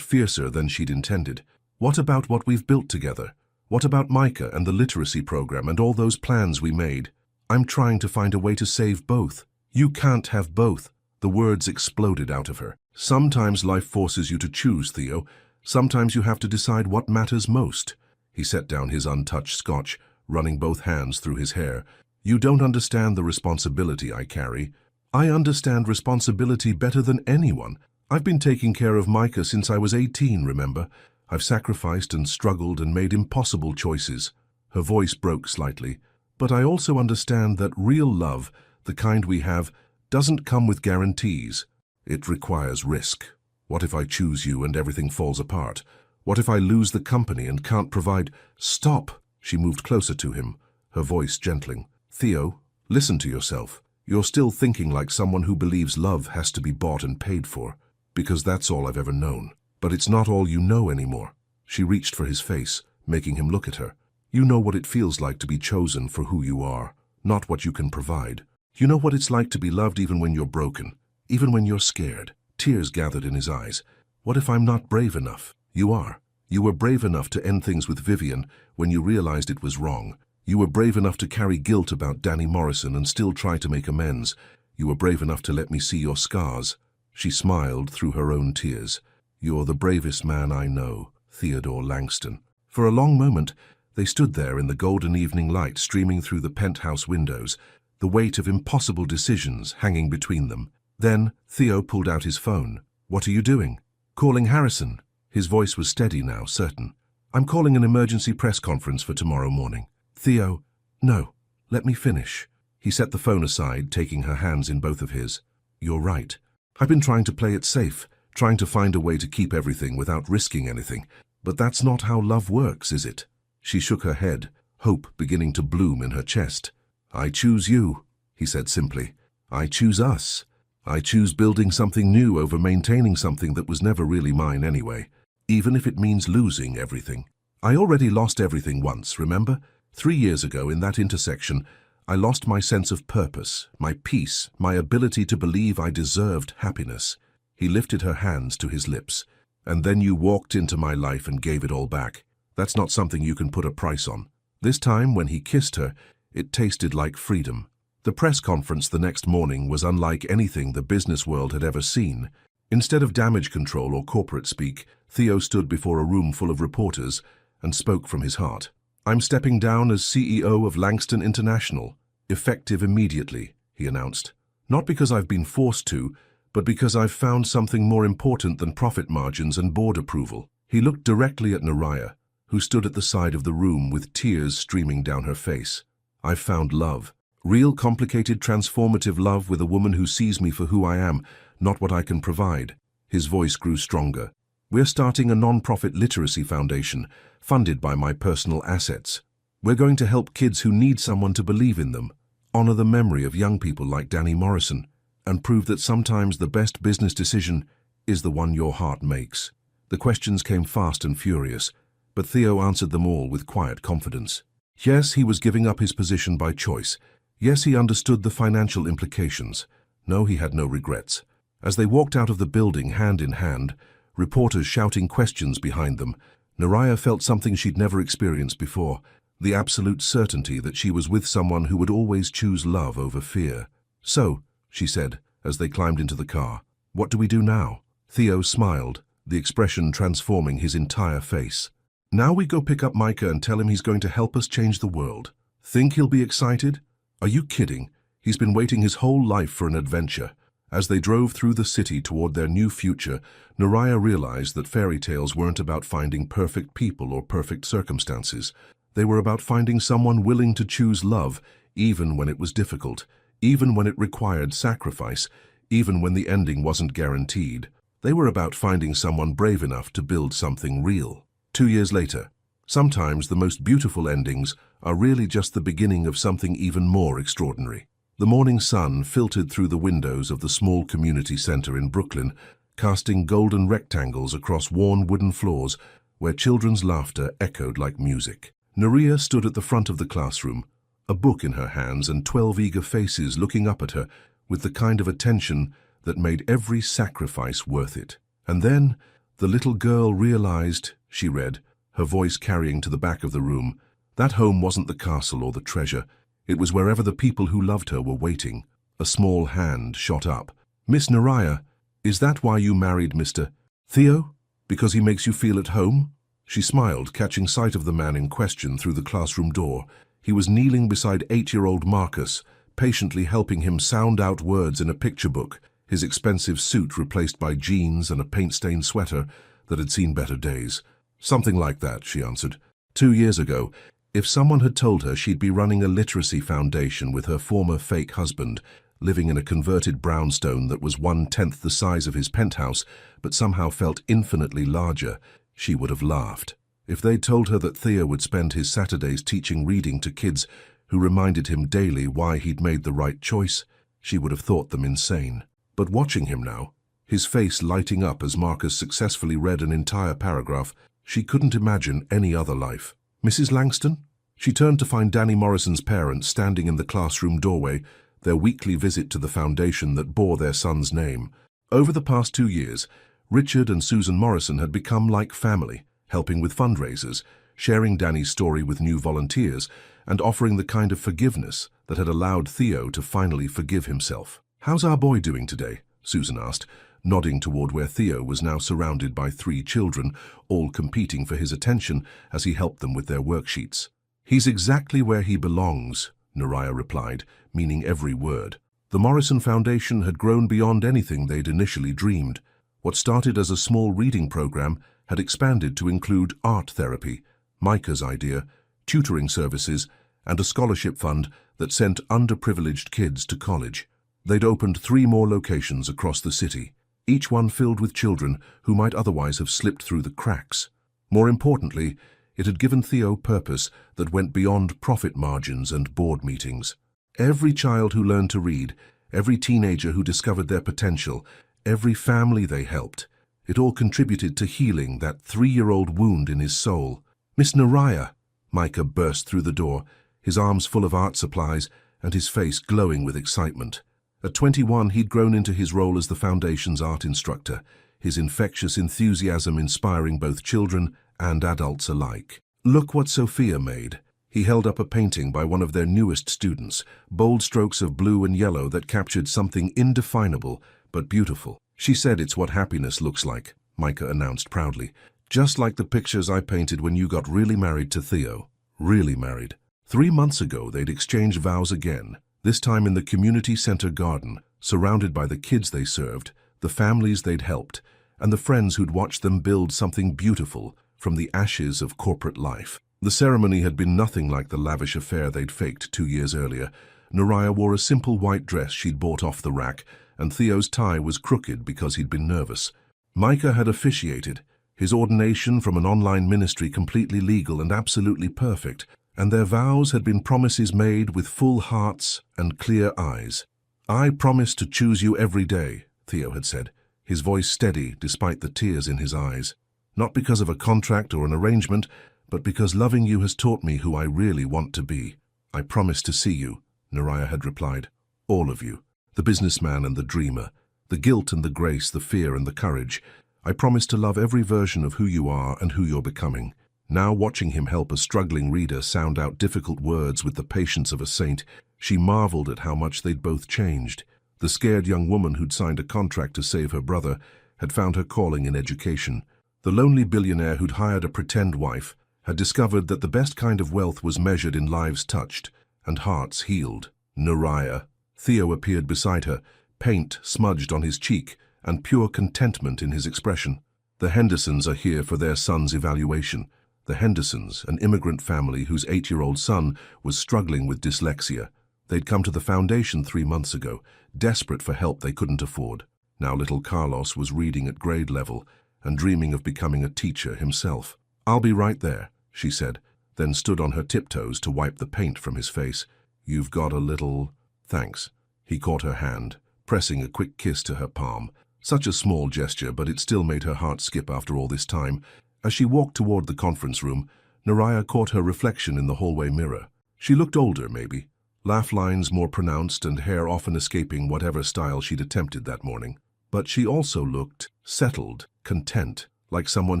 A: fiercer than she'd intended. "What about what we've built together? What about Micah and the literacy program and all those plans we made? I'm trying to find a way to save both." "You can't have both." The words exploded out of her. "Sometimes life forces you to choose, Theo. Sometimes you have to decide what matters most." He set down his untouched scotch, running both hands through his hair. "You don't understand the responsibility I carry." "I understand responsibility better than anyone. I've been taking care of Micah since I was 18, remember? I've sacrificed and struggled and made impossible choices." Her voice broke slightly. "But I also understand that real love, the kind we have, doesn't come with guarantees. It requires risk. What if I choose you and everything falls apart? What if I lose the company and can't provide—" "Stop!" She moved closer to him, her voice gentling. "Theo, listen to yourself. You're still thinking like someone who believes love has to be bought and paid for, because that's all I've ever known. But it's not all you know anymore." She reached for his face, making him look at her. "You know what it feels like to be chosen for who you are, not what you can provide. You know what it's like to be loved even when you're broken, even when you're scared." Tears gathered in his eyes. "What if I'm not brave enough?" "You are. You were brave enough to end things with Vivian when you realized it was wrong. You were brave enough to carry guilt about Danny Morrison and still try to make amends. You were brave enough to let me see your scars." She smiled through her own tears. "You're the bravest man I know, Theodore Langston." For a long moment, they stood there in the golden evening light streaming through the penthouse windows, the weight of impossible decisions hanging between them. Then Theo pulled out his phone. What are you doing? Calling Harrison. His voice was steady now, certain. I'm calling an emergency press conference for tomorrow morning. Theo, no, let me finish. He set the phone aside, taking her hands in both of his. You're right. I've been trying to play it safe, trying to find a way to keep everything without risking anything. But that's not how love works, is it? She shook her head, hope beginning to bloom in her chest. I choose you, he said simply. I choose us. I choose building something new over maintaining something that was never really mine anyway, even if it means losing everything. I already lost everything once, remember? 3 years ago in that intersection, I lost my sense of purpose, my peace, my ability to believe I deserved happiness. He lifted her hands to his lips. And then you walked into my life and gave it all back. That's not something you can put a price on. This time, when he kissed her, it tasted like freedom. The press conference the next morning was unlike anything the business world had ever seen. Instead of damage control or corporate speak, Theo stood before a room full of reporters and spoke from his heart. I'm stepping down as CEO of Langston International, effective immediately, he announced. Not because I've been forced to, but because I've found something more important than profit margins and board approval. He looked directly at Naraya, who stood at the side of the room with tears streaming down her face. I've found love. Real, complicated, transformative love with a woman who sees me for who I am, not what I can provide. His voice grew stronger. We're starting a non-profit literacy foundation, funded by my personal assets. We're going to help kids who need someone to believe in them, honor the memory of young people like Danny Morrison, and prove that sometimes the best business decision is the one your heart makes. The questions came fast and furious, but Theo answered them all with quiet confidence. Yes, he was giving up his position by choice. Yes, he understood the financial implications. No, he had no regrets. As they walked out of the building hand in hand, reporters shouting questions behind them, Naraya felt something she'd never experienced before, the absolute certainty that she was with someone who would always choose love over fear. So, she said, as they climbed into the car, what do we do now? Theo smiled, the expression transforming his entire face. Now we go pick up Micah and tell him he's going to help us change the world. Think he'll be excited? Are you kidding? He's been waiting his whole life for an adventure. As they drove through the city toward their new future, Naraya realized that fairy tales weren't about finding perfect people or perfect circumstances. They were about finding someone willing to choose love, even when it was difficult, even when it required sacrifice, even when the ending wasn't guaranteed. They were about finding someone brave enough to build something real. 2 years later, sometimes the most beautiful endings are really just the beginning of something even more extraordinary. The morning sun filtered through the windows of the small community center in Brooklyn, casting golden rectangles across worn wooden floors where children's laughter echoed like music. Naraya stood at the front of the classroom, a book in her hands and 12 eager faces looking up at her with the kind of attention that made every sacrifice worth it. And then, the little girl realized, she read, her voice carrying to the back of the room, that home wasn't the castle or the treasure. It was wherever the people who loved her were waiting. A small hand shot up. Miss Naraya, is that why you married Mr. Theo? Because he makes you feel at home? She smiled, catching sight of the man in question through the classroom door. He was kneeling beside 8-year-old Marcus, patiently helping him sound out words in a picture book, his expensive suit replaced by jeans and a paint-stained sweater that had seen better days. Something like that, she answered. 2 years ago, if someone had told her she'd be running a literacy foundation with her former fake husband, living in a converted brownstone that was 1/10 the size of his penthouse, but somehow felt infinitely larger, she would have laughed. If they'd told her that Theo would spend his Saturdays teaching reading to kids who reminded him daily why he'd made the right choice, she would have thought them insane. But watching him now, his face lighting up as Marcus successfully read an entire paragraph, she couldn't imagine any other life. Mrs. Langston? She turned to find Danny Morrison's parents standing in the classroom doorway, their weekly visit to the foundation that bore their son's name. Over the past 2 years, Richard and Susan Morrison had become like family, helping with fundraisers, sharing Danny's story with new volunteers, and offering the kind of forgiveness that had allowed Theo to finally forgive himself. "How's our boy doing today?" Susan asked, nodding toward where Theo was now surrounded by 3 children, all competing for his attention as he helped them with their worksheets. "He's exactly where he belongs," Naraya replied, meaning every word. The Morrison Foundation had grown beyond anything they'd initially dreamed. What started as a small reading program had expanded to include art therapy, Micah's idea, tutoring services, and a scholarship fund that sent underprivileged kids to college. They'd opened 3 more locations across the city, each one filled with children who might otherwise have slipped through the cracks. More importantly, it had given Theo purpose that went beyond profit margins and board meetings. Every child who learned to read, every teenager who discovered their potential, every family they helped, it all contributed to healing that 3-year-old wound in his soul. "Miss Naraya!" Micah burst through the door, his arms full of art supplies and his face glowing with excitement. At 21, he'd grown into his role as the Foundation's art instructor, his infectious enthusiasm inspiring both children and adults alike. "Look what Sophia made." He held up a painting by one of their newest students, bold strokes of blue and yellow that captured something indefinable but beautiful. "She said it's what happiness looks like," Micah announced proudly. "Just like the pictures I painted when you got really married to Theo." Really married. 3 months ago, they'd exchanged vows again, this time in the community center garden, surrounded by the kids they served, the families they'd helped, and the friends who'd watched them build something beautiful from the ashes of corporate life. The ceremony had been nothing like the lavish affair they'd faked 2 years earlier. Naraya wore a simple white dress she'd bought off the rack, and Theo's tie was crooked because he'd been nervous. Micah had officiated, his ordination from an online ministry completely legal and absolutely perfect, and their vows had been promises made with full hearts and clear eyes. "I promise to choose you every day," Theo had said, his voice steady despite the tears in his eyes. "Not because of a contract or an arrangement, but because loving you has taught me who I really want to be." "I promise to see you," Naraya had replied. "All of you. The businessman and the dreamer. The guilt and the grace, the fear and the courage. I promise to love every version of who you are and who you're becoming." Now, watching him help a struggling reader sound out difficult words with the patience of a saint, she marveled at how much they'd both changed. The scared young woman who'd signed a contract to save her brother had found her calling in education. The lonely billionaire who'd hired a pretend wife had discovered that the best kind of wealth was measured in lives touched and hearts healed. Naraya. Theo appeared beside her, paint smudged on his cheek and pure contentment in his expression. "The Hendersons are here for their son's evaluation." The Hendersons, an immigrant family whose 8-year-old son was struggling with dyslexia. They'd come to the foundation 3 months ago, desperate for help they couldn't afford. Now little Carlos was reading at grade level and dreaming of becoming a teacher himself. "I'll be right there," she said, then stood on her tiptoes to wipe the paint from his face. "You've got a little—" "Thanks." He caught her hand, pressing a quick kiss to her palm. Such a small gesture, but it still made her heart skip after all this time. As she walked toward the conference room, Naraya caught her reflection in the hallway mirror. She looked older, maybe, laugh lines more pronounced and hair often escaping whatever style she'd attempted that morning. But she also looked settled, content, like someone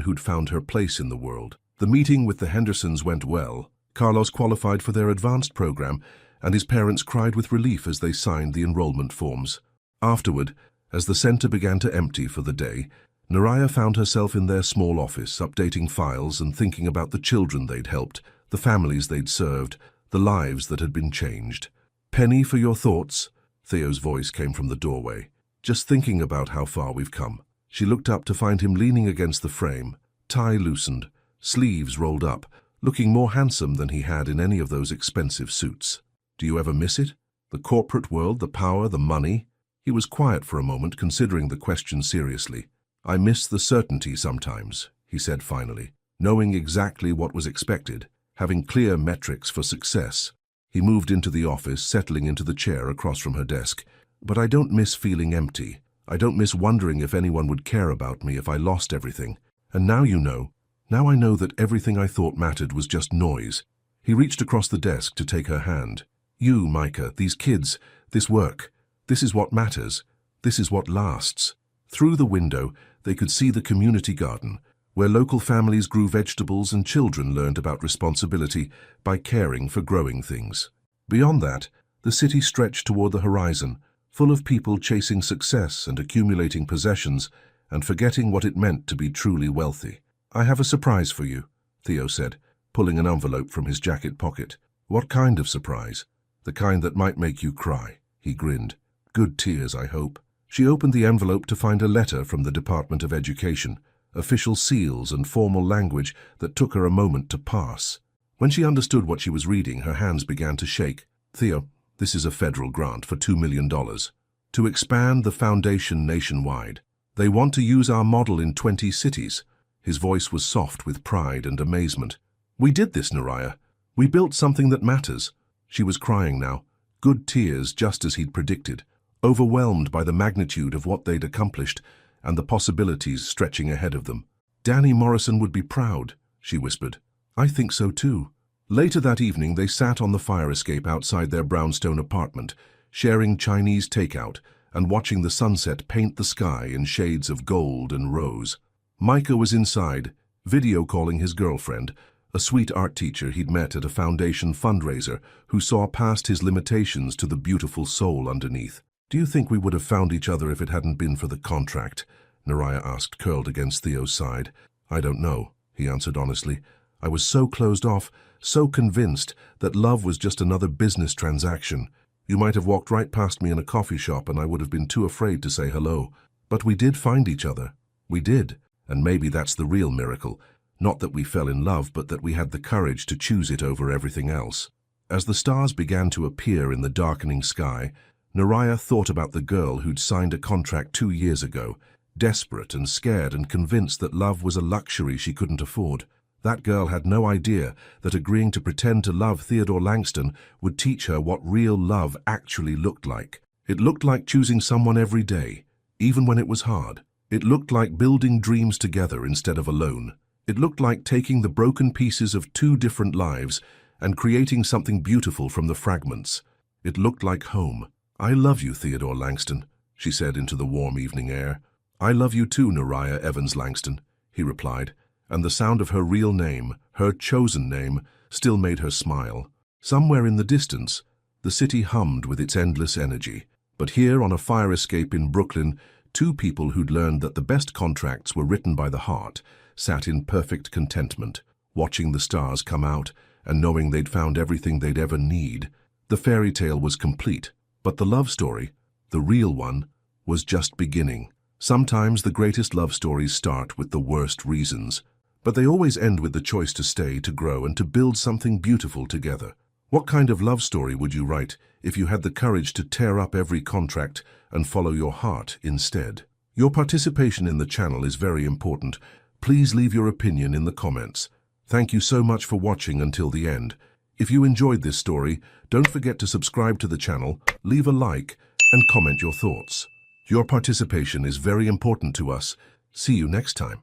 A: who'd found her place in the world. The meeting with the Hendersons went well. Carlos qualified for their advanced program, and his parents cried with relief as they signed the enrollment forms. Afterward, as the center began to empty for the day, Naraya found herself in their small office, updating files and thinking about the children they'd helped, the families they'd served, the lives that had been changed. "Penny for your thoughts?" Theo's voice came from the doorway. "Just thinking about how far we've come." She looked up to find him leaning against the frame, tie loosened, sleeves rolled up, looking more handsome than he had in any of those expensive suits. "Do you ever miss it? The corporate world, the power, the money?" He was quiet for a moment, considering the question seriously. "I miss the certainty sometimes," he said finally, knowing exactly what was expected, having clear metrics for success. He moved into the office, settling into the chair across from her desk. "But I don't miss feeling empty. I don't miss wondering if anyone would care about me if I lost everything. And now you know. Now I know that everything I thought mattered was just noise." He reached across the desk to take her hand. "You, Micah, these kids, this work, this is what matters. This is what lasts." Through the window, they could see the community garden, where local families grew vegetables and children learned about responsibility by caring for growing things. Beyond that, the city stretched toward the horizon, full of people chasing success and accumulating possessions and forgetting what it meant to be truly wealthy. "I have a surprise for you," Theo said, pulling an envelope from his jacket pocket. "What kind of surprise?" "The kind that might make you cry," he grinned. "Good tears, I hope." She opened the envelope to find a letter from the Department of Education, official seals and formal language that took her a moment to parse. When she understood what she was reading, her hands began to shake. Theo, this is a federal grant for $2 million to expand the foundation nationwide. They want to use our model in 20 cities. His voice was soft with pride and amazement. We did this, Naraya. We built something that matters. She was crying now, good tears just as he'd predicted, overwhelmed by the magnitude of what they'd accomplished and the possibilities stretching ahead of them. Danny Morrison would be proud, she whispered. I think so too. Later that evening, they sat on the fire escape outside their brownstone apartment, sharing Chinese takeout and watching the sunset paint the sky in shades of gold and rose. Micah was inside, video calling his girlfriend, a sweet art teacher he'd met at a foundation fundraiser who saw past his limitations to the beautiful soul underneath. Do you think we would have found each other if it hadn't been for the contract? Naraya asked, curled against Theo's side. I don't know, he answered honestly. I was so closed off, so convinced that love was just another business transaction. You might have walked right past me in a coffee shop and I would have been too afraid to say hello. But we did find each other. We did. And maybe that's the real miracle. Not that we fell in love, but that we had the courage to choose it over everything else. As the stars began to appear in the darkening sky, Naraya thought about the girl who'd signed a contract 2 years ago, desperate and scared and convinced that love was a luxury she couldn't afford. That girl had no idea that agreeing to pretend to love Theodore Langston would teach her what real love actually looked like. It looked like choosing someone every day, even when it was hard. It looked like building dreams together instead of alone. It looked like taking the broken pieces of 2 different lives and creating something beautiful from the fragments. It looked like home. I love you, Theodore Langston, she said into the warm evening air. I love you too, Naraya Evans Langston, he replied, and the sound of her real name, her chosen name, still made her smile. Somewhere in the distance, the city hummed with its endless energy. But here on a fire escape in Brooklyn, 2 people who'd learned that the best contracts were written by the heart sat in perfect contentment, watching the stars come out and knowing they'd found everything they'd ever need. The fairy tale was complete, but the love story, the real one, was just beginning. Sometimes the greatest love stories start with the worst reasons, but they always end with the choice to stay, to grow, and to build something beautiful together. What kind of love story would you write if you had the courage to tear up every contract and follow your heart instead? Your participation in the channel is very important. Please leave your opinion in the comments. Thank you so much for watching until the end. If you enjoyed this story, don't forget to subscribe to the channel, leave a like, and comment your thoughts. Your participation is very important to us. See you next time.